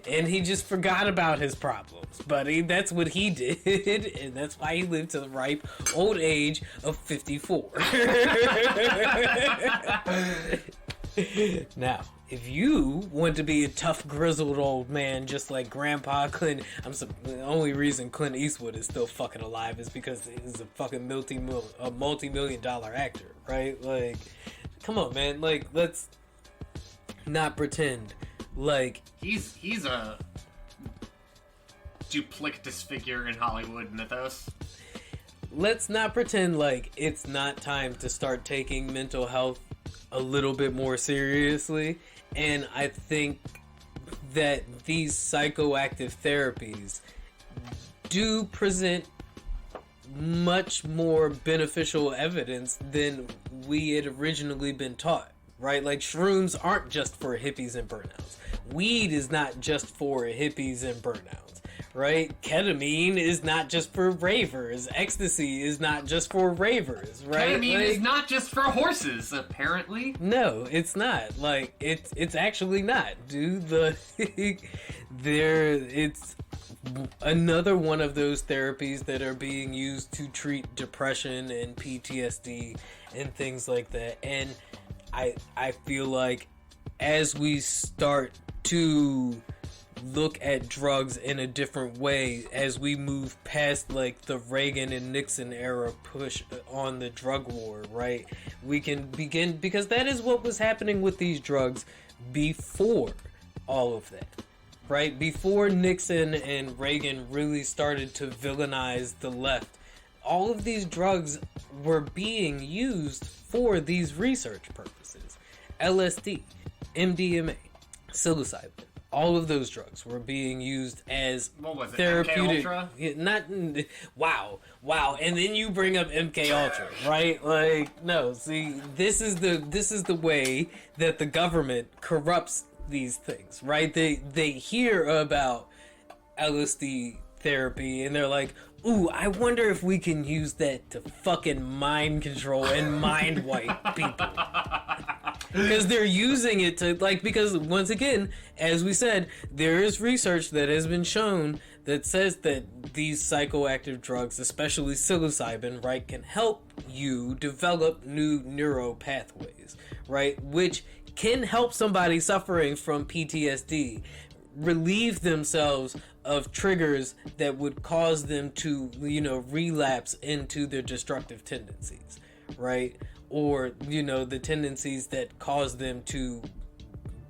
and he just forgot about his problems, buddy. That's what he did, and that's why he lived to the ripe old age of 54. Now, if you want to be a tough, grizzled old man just like Grandpa Clint, the only reason Clint Eastwood is still fucking alive is because he's a fucking multi-million-dollar actor, right? Like, come on, man. Like, let's not pretend like he's a duplicitous figure in Hollywood mythos. Let's not pretend like it's not time to start taking mental health a little bit more seriously. And I think that these psychoactive therapies do present much more beneficial evidence than we had originally been taught, right? Like, shrooms aren't just for hippies and burnouts. Weed is not just for hippies and burnouts, right? Ketamine is not just for ravers. Ecstasy is not just for ravers, right? Ketamine is not just for horses, apparently. No, it's not. Like, it's actually not, dude. It's another one of those therapies that are being used to treat depression and PTSD and things like that. And I feel like as we start to look at drugs in a different way, as we move past like the Reagan and Nixon era push on the drug war, right? We can begin, because that is what was happening with these drugs before all of that. Right? Before Nixon and Reagan really started to villainize the left, all of these drugs were being used for these research purposes. LSD, MDMA, psilocybin, all of those drugs were being used as therapeutic. MK Yeah, wow, and then you bring up MK Ultra, right? Like, no, see, this is the way that the government corrupts these things, right? They hear about LSD therapy and they're like, ooh, I wonder if we can use that to fucking mind control and mind wipe people. because they're using it to because once again, as we said, there is research that has been shown that says that these psychoactive drugs, especially psilocybin, right, can help you develop new neural pathways, right, which can help somebody suffering from PTSD relieve themselves of triggers that would cause them to, relapse into their destructive tendencies, right? Or, the tendencies that cause them to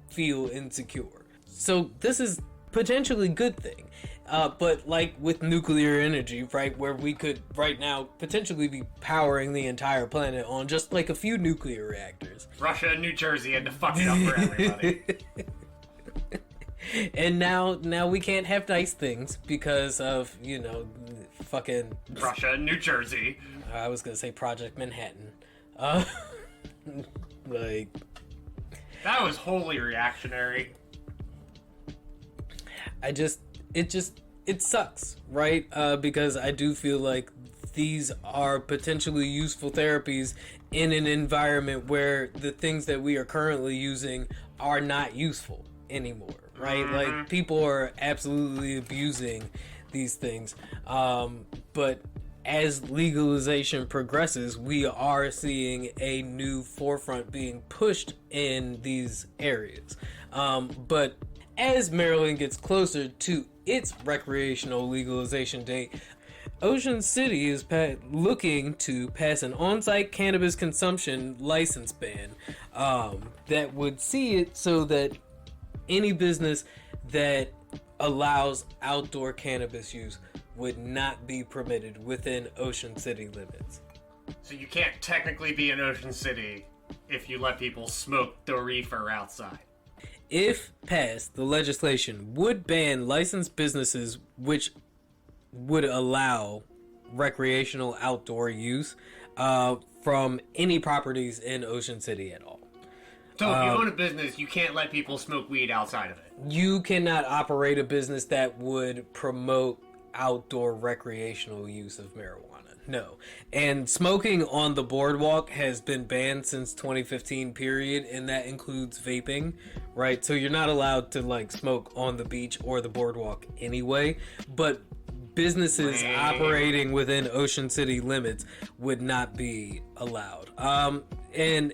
feel insecure. So this is potentially a good thing. But like with nuclear energy, right, where we could right now potentially be powering the entire planet on just like a few nuclear reactors. Russia and New Jersey had to fuck it up for everybody. And now we can't have nice things because of, fucking... Russia and New Jersey. I was gonna say Project Manhattan. That was wholly reactionary. It sucks, right? Because I do feel like these are potentially useful therapies in an environment where the things that we are currently using are not useful anymore, right? Mm-hmm. Like, people are absolutely abusing these things. But as legalization progresses, we are seeing a new forefront being pushed in these areas. But as Maryland gets closer to its recreational legalization date, Ocean City is looking to pass an on-site cannabis consumption license ban that would see it so that any business that allows outdoor cannabis use would not be permitted within Ocean City limits. So you can't technically be in Ocean City if you let people smoke the reefer outside. If passed, the legislation would ban licensed businesses which would allow recreational outdoor use from any properties in Ocean City at all. So if you own a business, you can't let people smoke weed outside of it. You cannot operate a business that would promote outdoor recreational use of marijuana. No. And smoking on the boardwalk has been banned since 2015 period, and that includes vaping, right? So you're not allowed to smoke on the beach or the boardwalk anyway, but businesses operating within Ocean City limits would not be allowed. And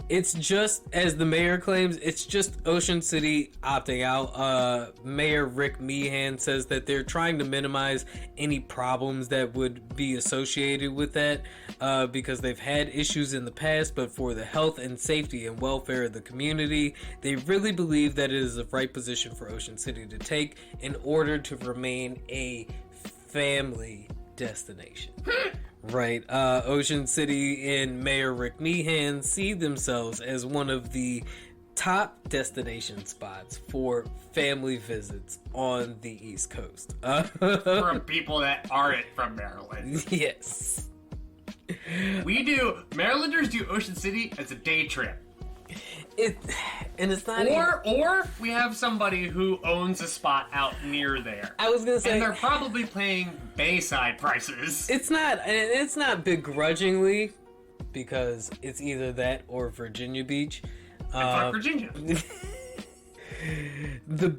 it's just, as the mayor claims, it's just Ocean City opting out. Mayor Rick Meehan says that they're trying to minimize any problems that would be associated with that because they've had issues in the past, but for the health and safety and welfare of the community, they really believe that it is the right position for Ocean City to take in order to remain a family destination. Right. Ocean City and Mayor Rick Meehan see themselves as one of the top destination spots for family visits on the East Coast. For people that aren't from Maryland. Yes. Marylanders do Ocean City as a day trip. It's not or we have somebody who owns a spot out near there. I was gonna say, and they're probably paying Bayside prices. It's not begrudgingly, because it's either that or Virginia Beach. Fuck Virginia. The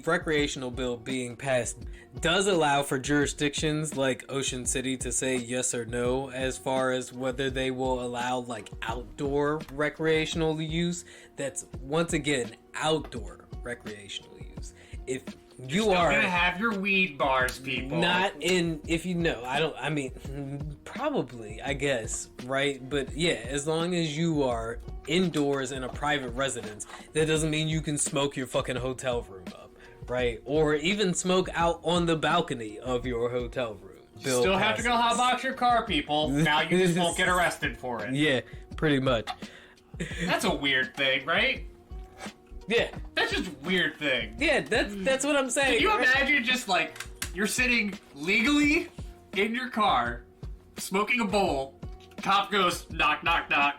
recreational bill being passed does allow for jurisdictions like Ocean City to say yes or no as far as whether they will allow outdoor recreational use. That's, once again, outdoor recreational use. If you You're are gonna have your weed bars, people. Probably, I guess, right? But yeah, as long as you are indoors in a private residence, that doesn't mean you can smoke your fucking hotel room up, right? Or even smoke out on the balcony of your hotel room. You still have to go hotbox your car, people. Now you just won't get arrested for it. Yeah, pretty much. That's a weird thing, right? Yeah. That's just a weird thing. Yeah, that's what I'm saying. Can you imagine just you're sitting legally in your car, smoking a bowl, cop goes, knock, knock, knock,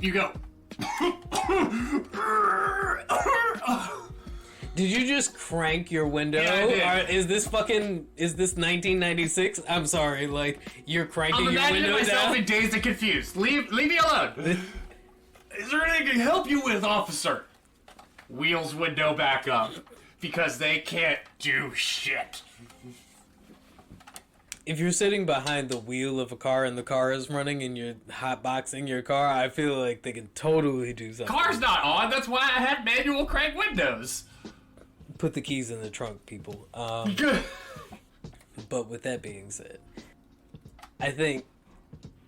you go. Did you just crank your window? Yeah, I did. Is this 1996? I'm sorry, you're cranking I'm your window imagining myself down? in Dazed and Confused. Leave me alone. Is there anything I can help you with, officer? Wheels window back up. Because they can't do shit. If you're sitting behind the wheel of a car and the car is running and you're hotboxing your car, I feel like they can totally do something. Car's not on, that's why I had manual crank windows. Put the keys in the trunk, people. But with that being said, I think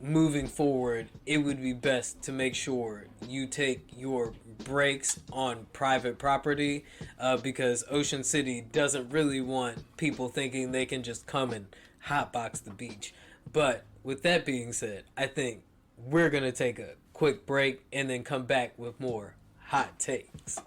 moving forward, it would be best to make sure you take your breaks on private property, because Ocean City doesn't really want people thinking they can just come and hotbox the beach. But with that being said, I think we're going to take a quick break and then come back with more hot takes.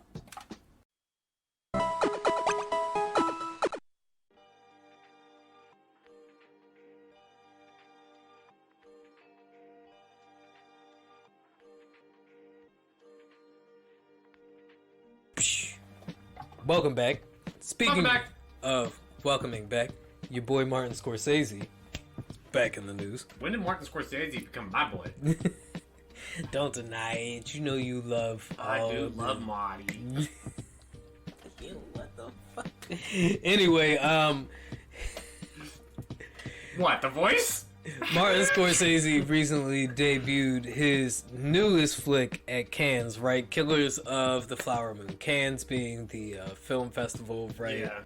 Welcome back. Speaking of welcoming back, your boy Martin Scorsese back in the news. When did Martin Scorsese become my boy? Don't deny it. You know you love. I do love Marty. What the fuck? Anyway, What, The Voice? Martin Scorsese recently debuted his newest flick at Cannes, right? Killers of the Flower Moon. Cannes being the film festival, right? Yeah.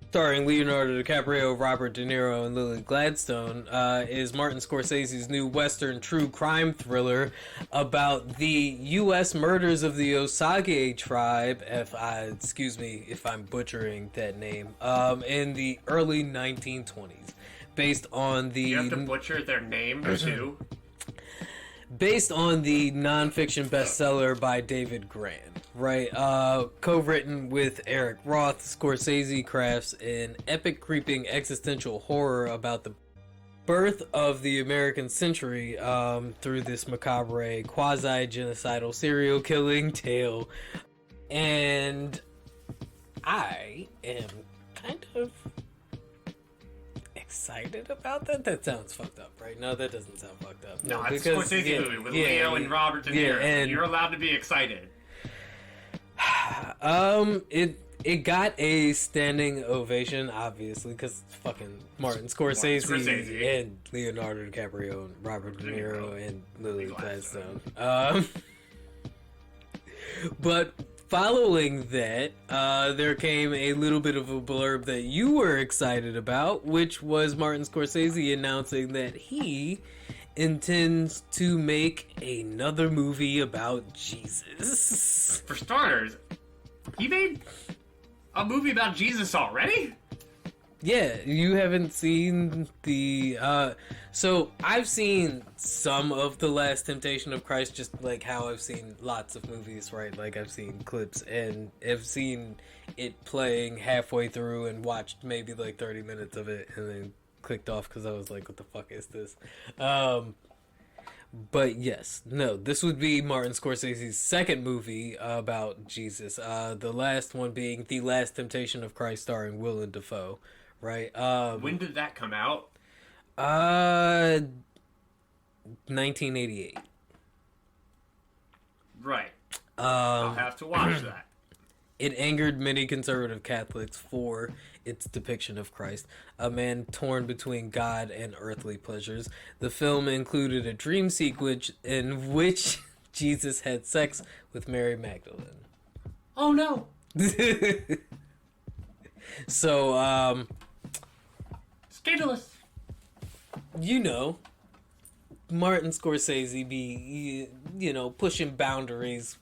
Starring Leonardo DiCaprio, Robert De Niro, and Lily Gladstone, is Martin Scorsese's new Western true crime thriller about the U.S. murders of the Osage tribe, excuse me if I'm butchering that name, in the early 1920s. Based on the... You have to butcher their name, too? Based on the nonfiction bestseller by David Grann, right? Co-written with Eric Roth, Scorsese crafts an epic, creeping existential horror about the birth of the American century through this macabre, quasi-genocidal serial killing tale. And I am kind of excited about that. That sounds fucked up, right? No, that doesn't sound fucked up. No, it's a Scorsese movie with Leo and Robert De Niro. And you're allowed to be excited. It got a standing ovation, obviously, because it's fucking Martin Scorsese and Leonardo DiCaprio and Robert De Niro and Lily Gladstone. But following that, there came a little bit of a blurb that you were excited about, which was Martin Scorsese announcing that he intends to make another movie about Jesus. For starters, he made a movie about Jesus already? Yeah, you haven't seen the, so I've seen some of The Last Temptation of Christ, just like how I've seen lots of movies, right? Like I've seen clips and I've seen it playing halfway through and watched maybe like 30 minutes of it and then clicked off because I was like, what the fuck is this? But yes, no, this would be Martin Scorsese's second movie about Jesus. The last one being The Last Temptation of Christ starring Willem Dafoe. Right. When did that come out? 1988. Right. I'll have to watch that. It angered many conservative Catholics for its depiction of Christ, a man torn between God and earthly pleasures. The film included a dream sequence in which Jesus had sex with Mary Magdalene. Oh no. So, scandalous. You know, Martin Scorsese be, pushing boundaries.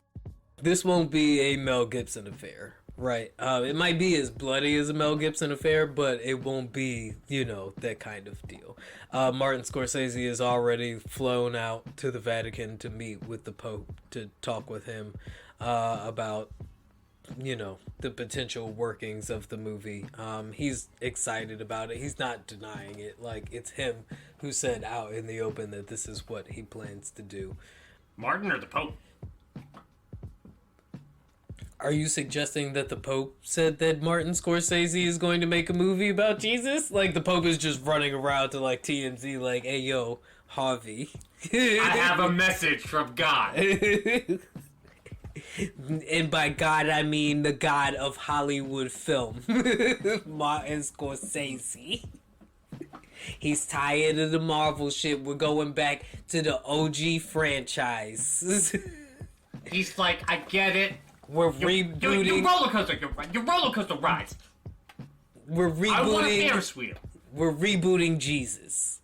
This won't be a Mel Gibson affair, right? It might be as bloody as a Mel Gibson affair, but it won't be, that kind of deal. Martin Scorsese has already flown out to the Vatican to meet with the Pope to talk with him about the potential workings of the movie. He's excited about it. He's not denying it. Like, it's him who said out in the open that this is what he plans to do. Martin or the Pope? Are you suggesting that the Pope said that Martin Scorsese is going to make a movie about Jesus? Like, the Pope is just running around to, like, TMZ, like, hey, yo, Harvey. I have a message from God. And by God, I mean the god of Hollywood film, Martin Scorsese. He's tired of the Marvel shit. We're going back to the OG franchise. He's like, I get it. We're Your roller coaster rides. We're rebooting. I want a Ferris wheel. We're rebooting Jesus.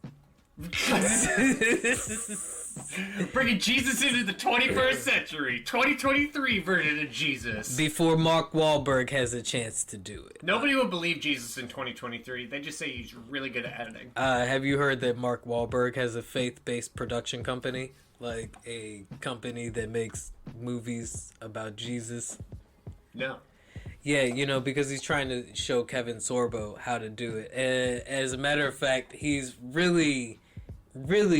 Bringing Jesus into the 21st century. 2023 version of Jesus. Before Marc Wahlberg has a chance to do it. Nobody will believe Jesus in 2023. They just say he's really good at editing. Have you heard that Marc Wahlberg has a faith-based production company? Like a company that makes movies about Jesus? No. Yeah, you know, because he's trying to show Kevin Sorbo how to do it. And as a matter of fact, he's really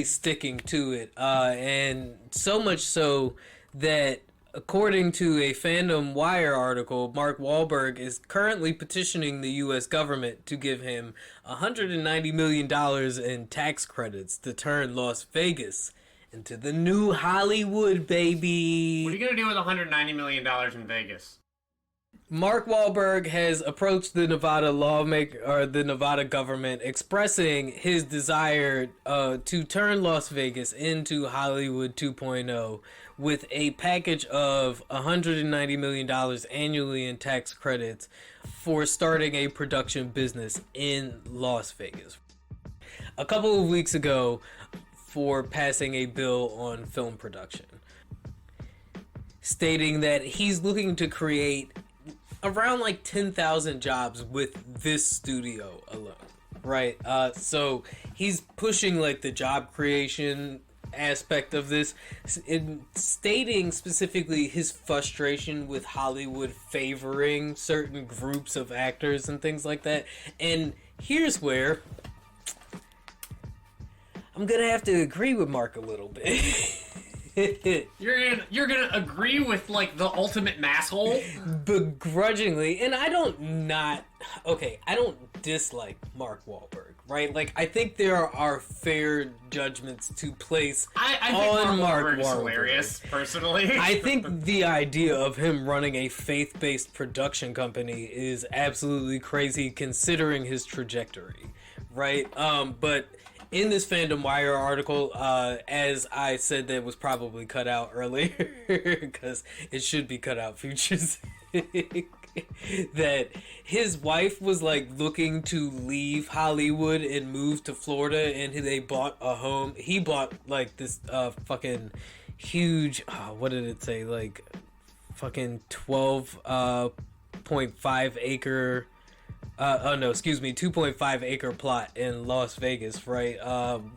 sticking to it. And so much so that, according to a Fandom Wire article, Marc Wahlberg is currently petitioning the U.S. government to give him $190 million in tax credits to turn Las Vegas into the new Hollywood, baby. What are you going to do with $190 million in Vegas? Marc Wahlberg has approached the Nevada the Nevada government, expressing his desire to turn Las Vegas into Hollywood 2.0 with a package of $190 million annually in tax credits for starting a production business in Las Vegas. A couple of weeks ago, for passing a bill on film production, stating that he's looking to create around like 10,000 jobs with this studio alone, right? So he's pushing like the job creation aspect of this, in stating specifically his frustration with Hollywood favoring certain groups of actors and things like that. And here's where I'm gonna have to agree with Mark a little bit. You're gonna agree with like the ultimate masshole? Begrudgingly, and I don't dislike Marc Wahlberg, right? Like, I think there are fair judgments to place I think on Marc Wahlberg is Wahlberg. hilarious, personally. I think the idea of him running a faith-based production company is absolutely crazy considering his trajectory, right? But in this Fandom Wire article, as I said, that was probably cut out earlier because it should be cut out, Futures. That his wife was like looking to leave Hollywood and move to Florida, and they bought a home. He bought like this fucking huge, what did it say? Like fucking 12.5 acre. 2.5 acre plot in Las Vegas, right?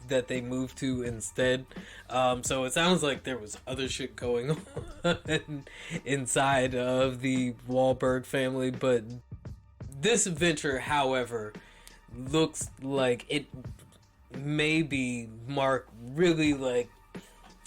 That they moved to instead. So it sounds like there was other shit going on inside of the Wahlberg family, but this venture, however, looks like it may be Mark really like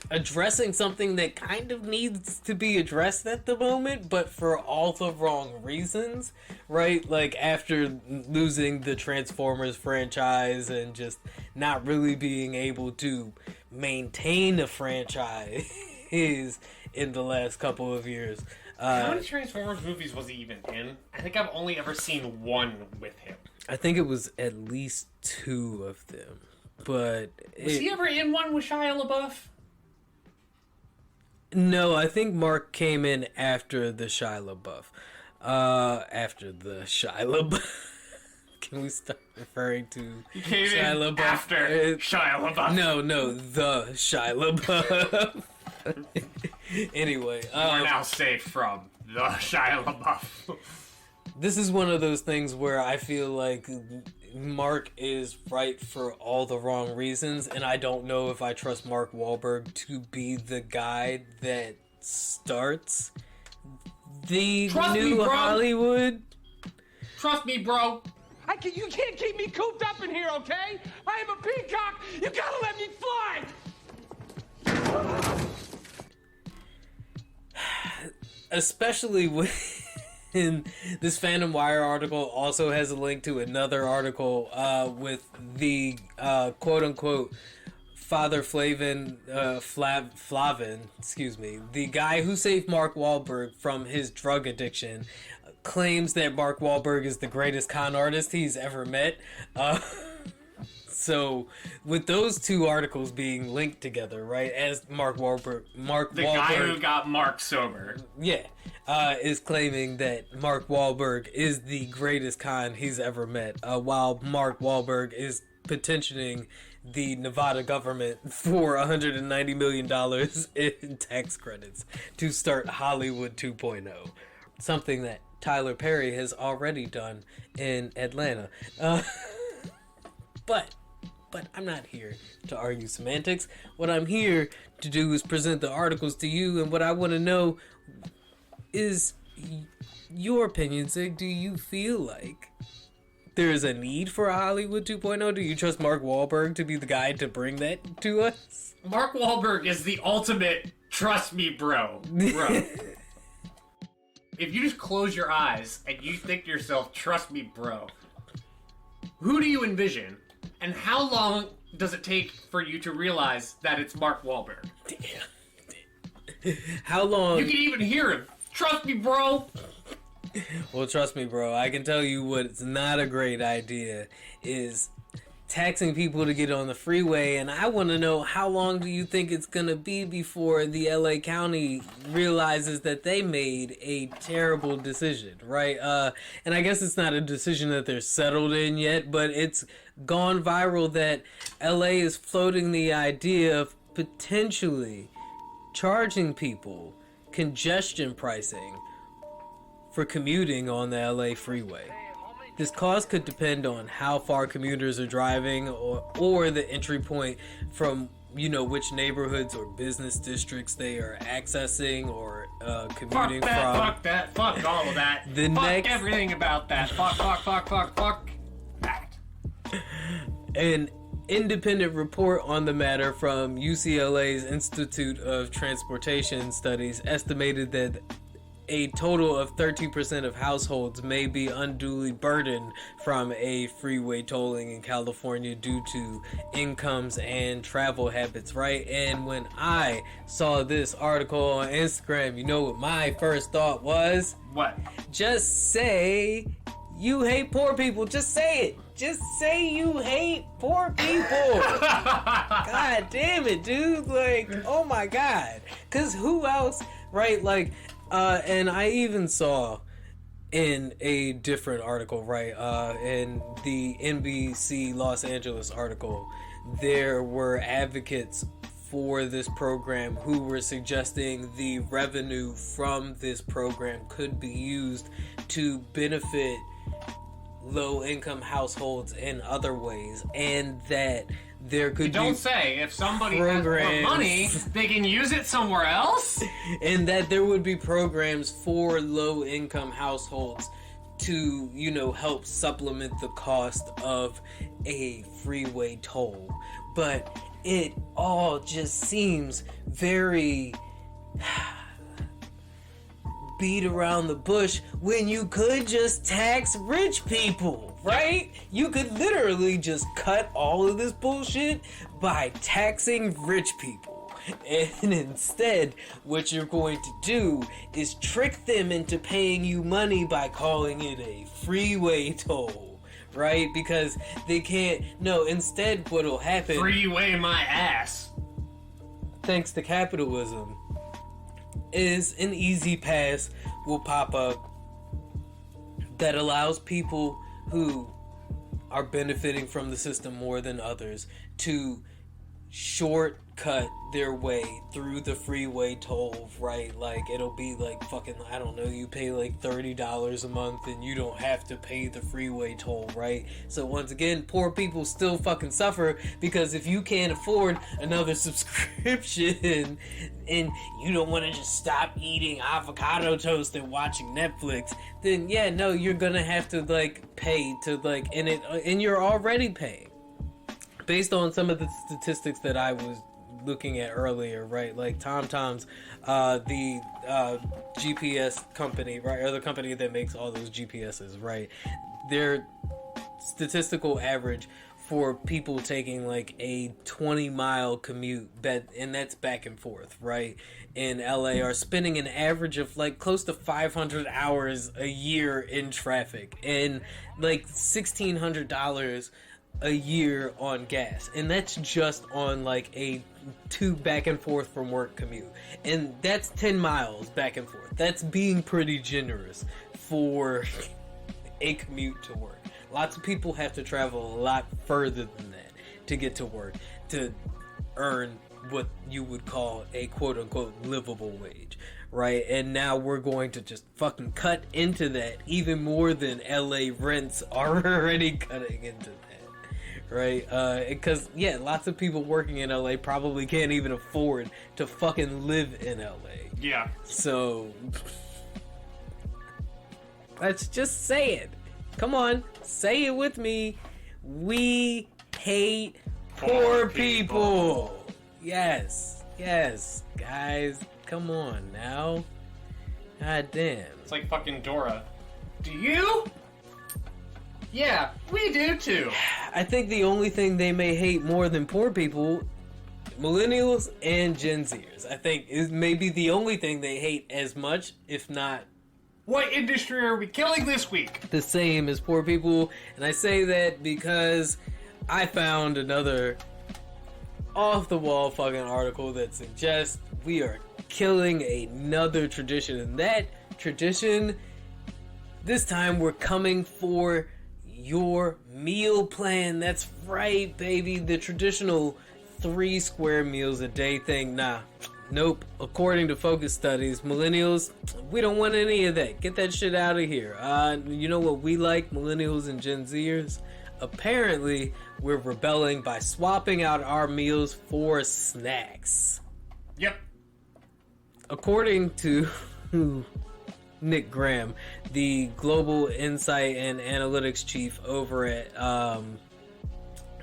addressing something that kind of needs to be addressed at the moment, but for all the wrong reasons, right? Like after losing the Transformers franchise and just not really being able to maintain a franchise in the last couple of years. How many Transformers movies was he even in? I think I've only ever seen one with him. I think it was at least 2 of them, but... Was he ever in one with Shia LaBeouf? No, I think Mark came in after the Shia LaBeouf. Can we start referring to Shia LaBeouf? After Shia LaBeouf. No, the Shia LaBeouf. Anyway. We're now safe from the Shia LaBeouf. This is one of those things where I feel like Mark is right for all the wrong reasons, and I don't know if I trust Mark Wahlberg to be the guy that starts the new Hollywood. Trust me, bro. You can't keep me cooped up in here, okay? I am a peacock. You gotta let me fly. Especially in this Fandom Wire article also has a link to another article with the quote-unquote Father Flavin, excuse me, the guy who saved Mark Wahlberg from his drug addiction, claims that Mark Wahlberg is the greatest con artist he's ever met. So, with those two articles being linked together, right, as Mark Wahlberg, the guy who got Mark sober, is claiming that Mark Wahlberg is the greatest con he's ever met, while Mark Wahlberg is petitioning the Nevada government for $190 million in tax credits to start Hollywood 2.0, something that Tyler Perry has already done in Atlanta. But I'm not here to argue semantics. What I'm here to do is present the articles to you, and what I want to know is your opinion, Zig. Do you feel like there is a need for a Hollywood 2.0? Do you trust Mark Wahlberg to be the guy to bring that to us? Mark Wahlberg is the ultimate trust me bro. If you just close your eyes and you think to yourself, trust me bro, who do you envision? And how long does it take for you to realize that it's Mark Wahlberg? Damn. How long? You can even hear him. Trust me, bro. Well, trust me, bro. I can tell you what's not a great idea is taxing people to get on the freeway. And I want to know, how long do you think it's going to be before the LA County realizes that they made a terrible decision, right? And I guess it's not a decision that they're settled in yet, but it's gone viral that LA is floating the idea of potentially charging people congestion pricing for commuting on the LA freeway. This cost could depend on how far commuters are driving or the entry point from, which neighborhoods or business districts they are accessing or commuting from. Fuck that, fuck all of that. Fuck everything about that. Fuck that. An independent report on the matter from UCLA's Institute of Transportation Studies estimated that a total of 13% of households may be unduly burdened from a freeway tolling in California due to incomes and travel habits, right? And when I saw this article on Instagram, you know what my first thought was? What? Just say you hate poor people. Just say it. Just say you hate poor people. God damn it, dude. Like, oh my God. Because who else, right? Like, and I even saw in a different article, right, in the NBC Los Angeles article, there were advocates for this program who were suggesting the revenue from this program could be used to benefit low-income households in other ways, and that there could Don't be say if somebody has more money, they can use it somewhere else. And that there would be programs for low-income households to, help supplement the cost of a freeway toll. But it all just seems very beat around the bush when you could just tax rich people, right? You could literally just cut all of this bullshit by taxing rich people. And instead, what you're going to do is trick them into paying you money by calling it a freeway toll, right? Because they can't. No, instead, what'll happen. Freeway my ass. Thanks to capitalism, is an easy pass will pop up that allows people who are benefiting from the system more than others to shortcut their way through the freeway toll, right? Like, it'll be like fucking, I don't know, you pay like $30 a month and you don't have to pay the freeway toll, right? So once again, poor people still fucking suffer, because if you can't afford another subscription and you don't want to just stop eating avocado toast and watching Netflix, then yeah, no, you're gonna have to like pay to like, and you're already paying. Based on some of the statistics that I was looking at earlier, right? Like TomTom's, the GPS company, right? Or the company that makes all those GPSs, right? Their statistical average for people taking like a 20-mile commute, and that's back and forth, right? In LA are spending an average of like close to 500 hours a year in traffic and like $1,600 a year on gas, and that's just on like a 2 back and forth from work commute, and that's 10 miles back and forth. That's being pretty generous for a commute to work. Lots of people have to travel a lot further than that to get to work to earn what you would call a quote-unquote livable wage, right? And now we're going to just fucking cut into that even more than LA rents are already cutting into that, right? Because, yeah, lots of people working in LA probably can't even afford to fucking live in LA. Yeah. So, let's just say it. Come on, say it with me. We hate poor people. Yes, guys, come on now. God damn. It's like fucking Dora. Do you? Yeah, we do too. I think the only thing they may hate more than poor people, millennials and Gen Zers, I think is maybe the only thing they hate as much, if not What industry are we killing this week? the same as poor people. And I say that because I found another off-the-wall fucking article that suggests we are killing another tradition. And that tradition, this time we're coming for your meal plan. That's right, baby. The traditional 3 square meals a day thing. Nope. According to focus studies, millennials, we don't want any of that. Get that shit out of here. You know what we like, millennials and Gen Zers? Apparently, we're rebelling by swapping out our meals for snacks. Yep. According to Nick Graham, the Global Insight and Analytics Chief over at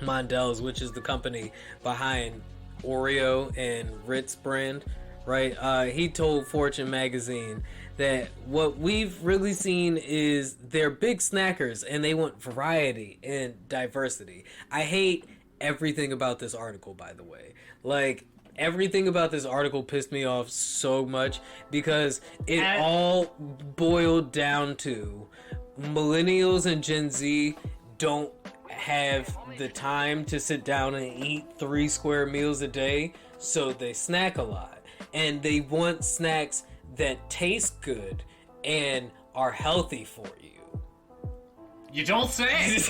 Mondelez, which is the company behind Oreo and Ritz brand, right? He told Fortune magazine that what we've really seen is they're big snackers and they want variety and diversity. I hate everything about this article, by the way. Like, everything about this article pissed me off so much because it all boiled down to millennials and Gen Z don't have the time to sit down and eat 3 square meals a day, so they snack a lot. And they want snacks that taste good and are healthy for you. You don't say.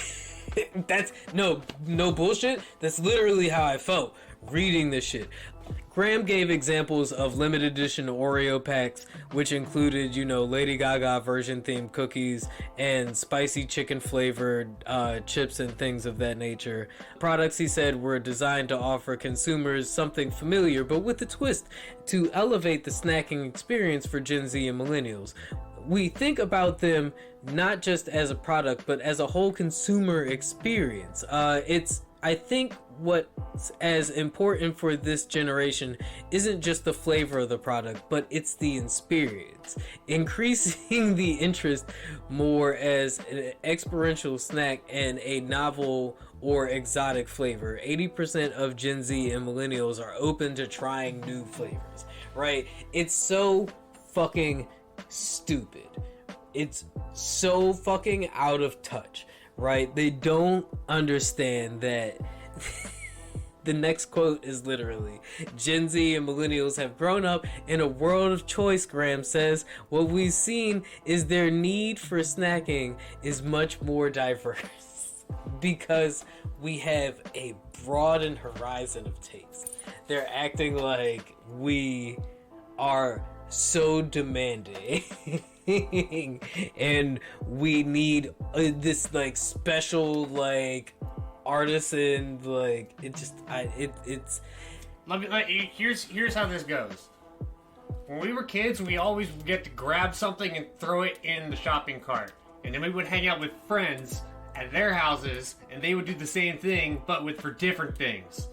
That's no bullshit. That's literally how I felt reading this shit. Graham gave examples of limited edition Oreo packs, which included, Lady Gaga version themed cookies and spicy chicken flavored chips and things of that nature. Products, he said, were designed to offer consumers something familiar, but with a twist to elevate the snacking experience for Gen Z and millennials. We think about them not just as a product, but as a whole consumer experience. I think what's as important for this generation isn't just the flavor of the product, but it's the experience. Increasing the interest more as an experiential snack and a novel or exotic flavor. 80% of Gen Z and millennials are open to trying new flavors, right? It's so fucking stupid. It's so fucking out of touch. Right? They don't understand that the next quote is literally, Gen Z and millennials have grown up in a world of choice, Graham says. What we've seen is their need for snacking is much more diverse because we have a broadened horizon of taste. They're acting like we are so demanding. And we need this like special like artisan like it's here's how this goes. When we were kids, we always would get to grab something and throw it in the shopping cart, and then we would hang out with friends at their houses and they would do the same thing but for different things.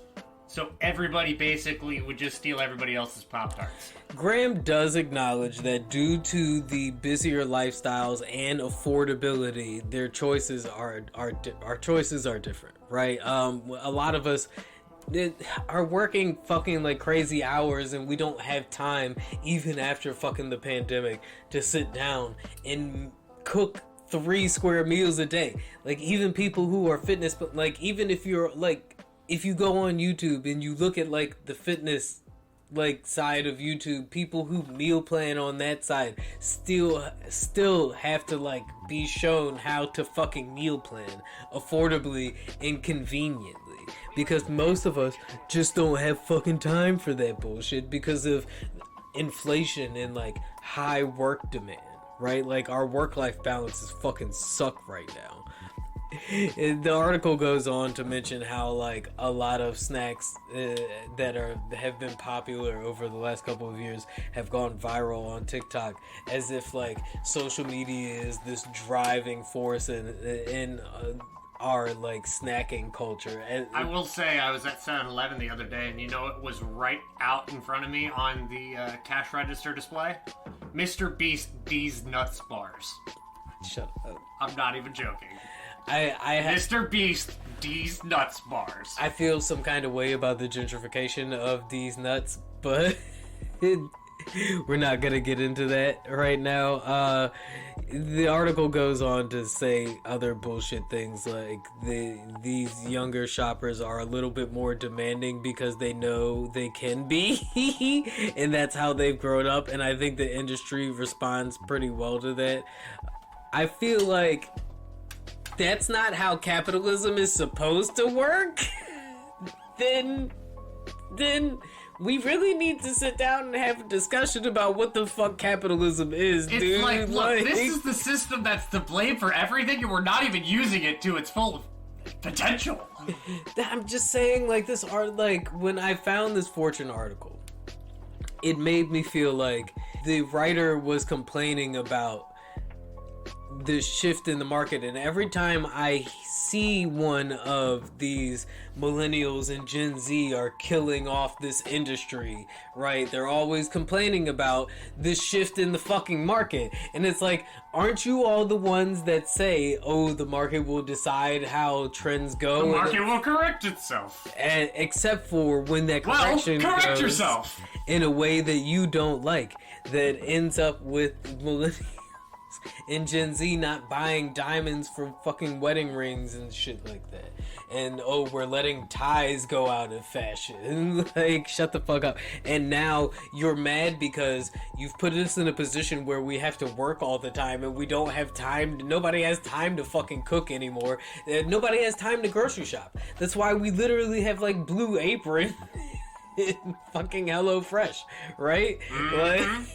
So everybody basically would just steal everybody else's Pop-Tarts. Graham does acknowledge that due to the busier lifestyles and affordability, their choices are different, right? A lot of us are working fucking like crazy hours, and we don't have time, even after fucking the pandemic, to sit down and cook 3 square meals a day. Like, even people who are fitness, but like, even if you're like, if you go on YouTube and you look at like the fitness like side of YouTube, people who meal plan on that side still have to like be shown how to fucking meal plan affordably and conveniently, because most of us just don't have fucking time for that bullshit because of inflation and like high work demand, right? Like, our work-life balance is fucking suck right now. The article goes on to mention how like a lot of snacks that have been popular over the last couple of years have gone viral on TikTok, as if like social media is this driving force in our like snacking culture. And I will say, I was at 7-Eleven the other day, and you know it was right out in front of me on the cash register display? Mr. Beast D's Nuts Bars. Shut up. I'm not even joking. Mr. Beast D's Nuts Bars. I feel some kind of way about the gentrification of these nuts, but we're not gonna get into that right now. The article goes on to say other bullshit things like these younger shoppers are a little bit more demanding because they know they can be, and that's how they've grown up, and I think the industry responds pretty well to that. I feel like that's not how capitalism is supposed to work. then we really need to sit down and have a discussion about what the fuck capitalism is, dude. It's like, look, this is the system that's to blame for everything, and we're not even using it to its full potential. I'm just saying, like, this art, like, when I found this Fortune article, it made me feel like the writer was complaining about the shift in the market, and every time I see one of these millennials and Gen Z are killing off this industry, right, they're always complaining about this shift in the fucking market, and it's like, aren't you all the ones that say, oh, the market will decide how trends go? The market will correct itself. And except for when that correction correct goes yourself in a way that you don't like, that ends up with millennials and Gen Z not buying diamonds for fucking wedding rings and shit like that. And oh, we're letting ties go out of fashion. Like, shut the fuck up. And now you're mad because you've put us in a position where we have to work all the time and we don't have time. Nobody has time to fucking cook anymore. Nobody has time to grocery shop. That's why we literally have like Blue Apron and fucking HelloFresh, right? Mm-hmm. Like,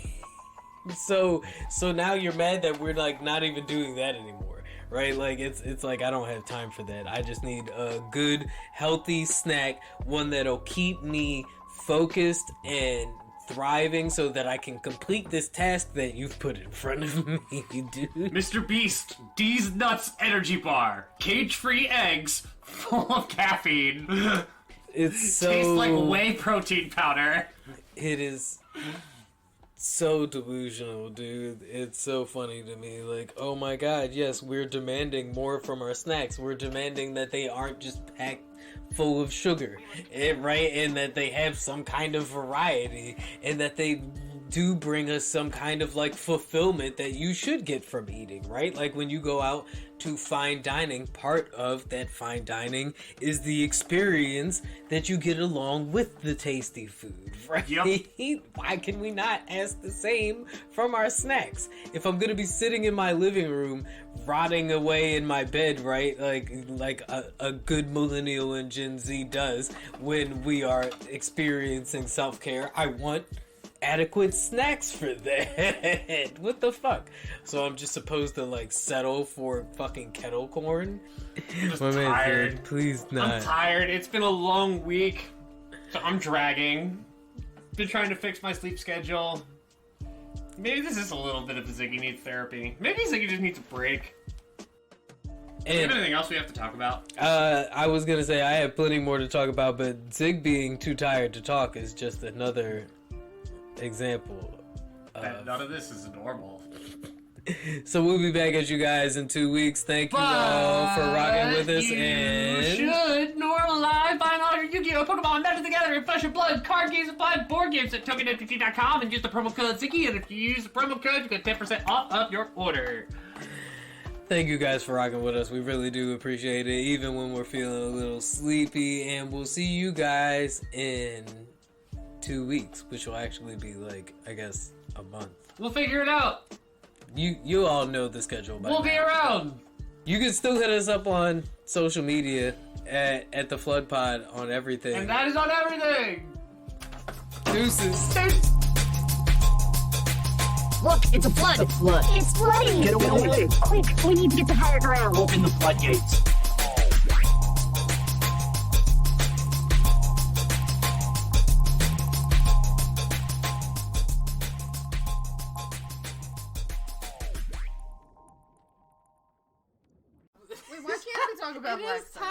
so now you're mad that we're like not even doing that anymore, right? Like, it's like, I don't have time for that. I just need a good healthy snack, one that'll keep me focused and thriving so that I can complete this task that you've put in front of me, dude. Mr. Beast D's Nuts Energy Bar, cage-free eggs full of caffeine. It's so tastes like whey protein powder. It is so delusional, dude. It's so funny to me. Like, oh my god, yes, we're demanding more from our snacks. We're demanding that they aren't just packed full of sugar, right? And that they have some kind of variety, and that they do bring us some kind of like fulfillment that you should get from eating, right? Like, when you go out to fine dining, part of that fine dining is the experience that you get along with the tasty food, right? Yep. Why can we not ask the same from our snacks? If I'm gonna be sitting in my living room rotting away in my bed, right, like a good millennial and Gen Z does when we are experiencing self-care, I want adequate snacks for that. What the fuck? So I'm just supposed to like settle for fucking kettle corn? I'm just tired. Said, please not. I'm tired. It's been a long week, so I'm dragging. Been trying to fix my sleep schedule. Maybe this is a little bit of a Ziggy needs therapy. Maybe Ziggy just needs a break. Do you have anything else we have to talk about? I was gonna say I have plenty more to talk about, but Zig being too tired to talk is just another example. None of this is normal. So we'll be back at you guys in 2 weeks. Thank you all for rocking with us. You should normalize buying all your Yu-Gi-Oh! Pokemon Magic the Gathering, Flesh and Blood, card games, and find board games at tokenfgt.com and use the promo code Ziggy. And if you use the promo code, you get 10% off of your order. Thank you guys for rocking with us. We really do appreciate it, even when we're feeling a little sleepy. And we'll see you guys in 2 weeks, which will actually be like, I guess, a month. We'll figure it out. You all know the schedule by We'll now. be around. You can still hit us up on social media at the Flood Pod on everything. And that is on everything. Deuces. Look, it's a flood. It's a flood. It's flooding. Get away. Quick, we need to get to higher ground. Open the floodgates. Wait, why can't we talk about black stuff?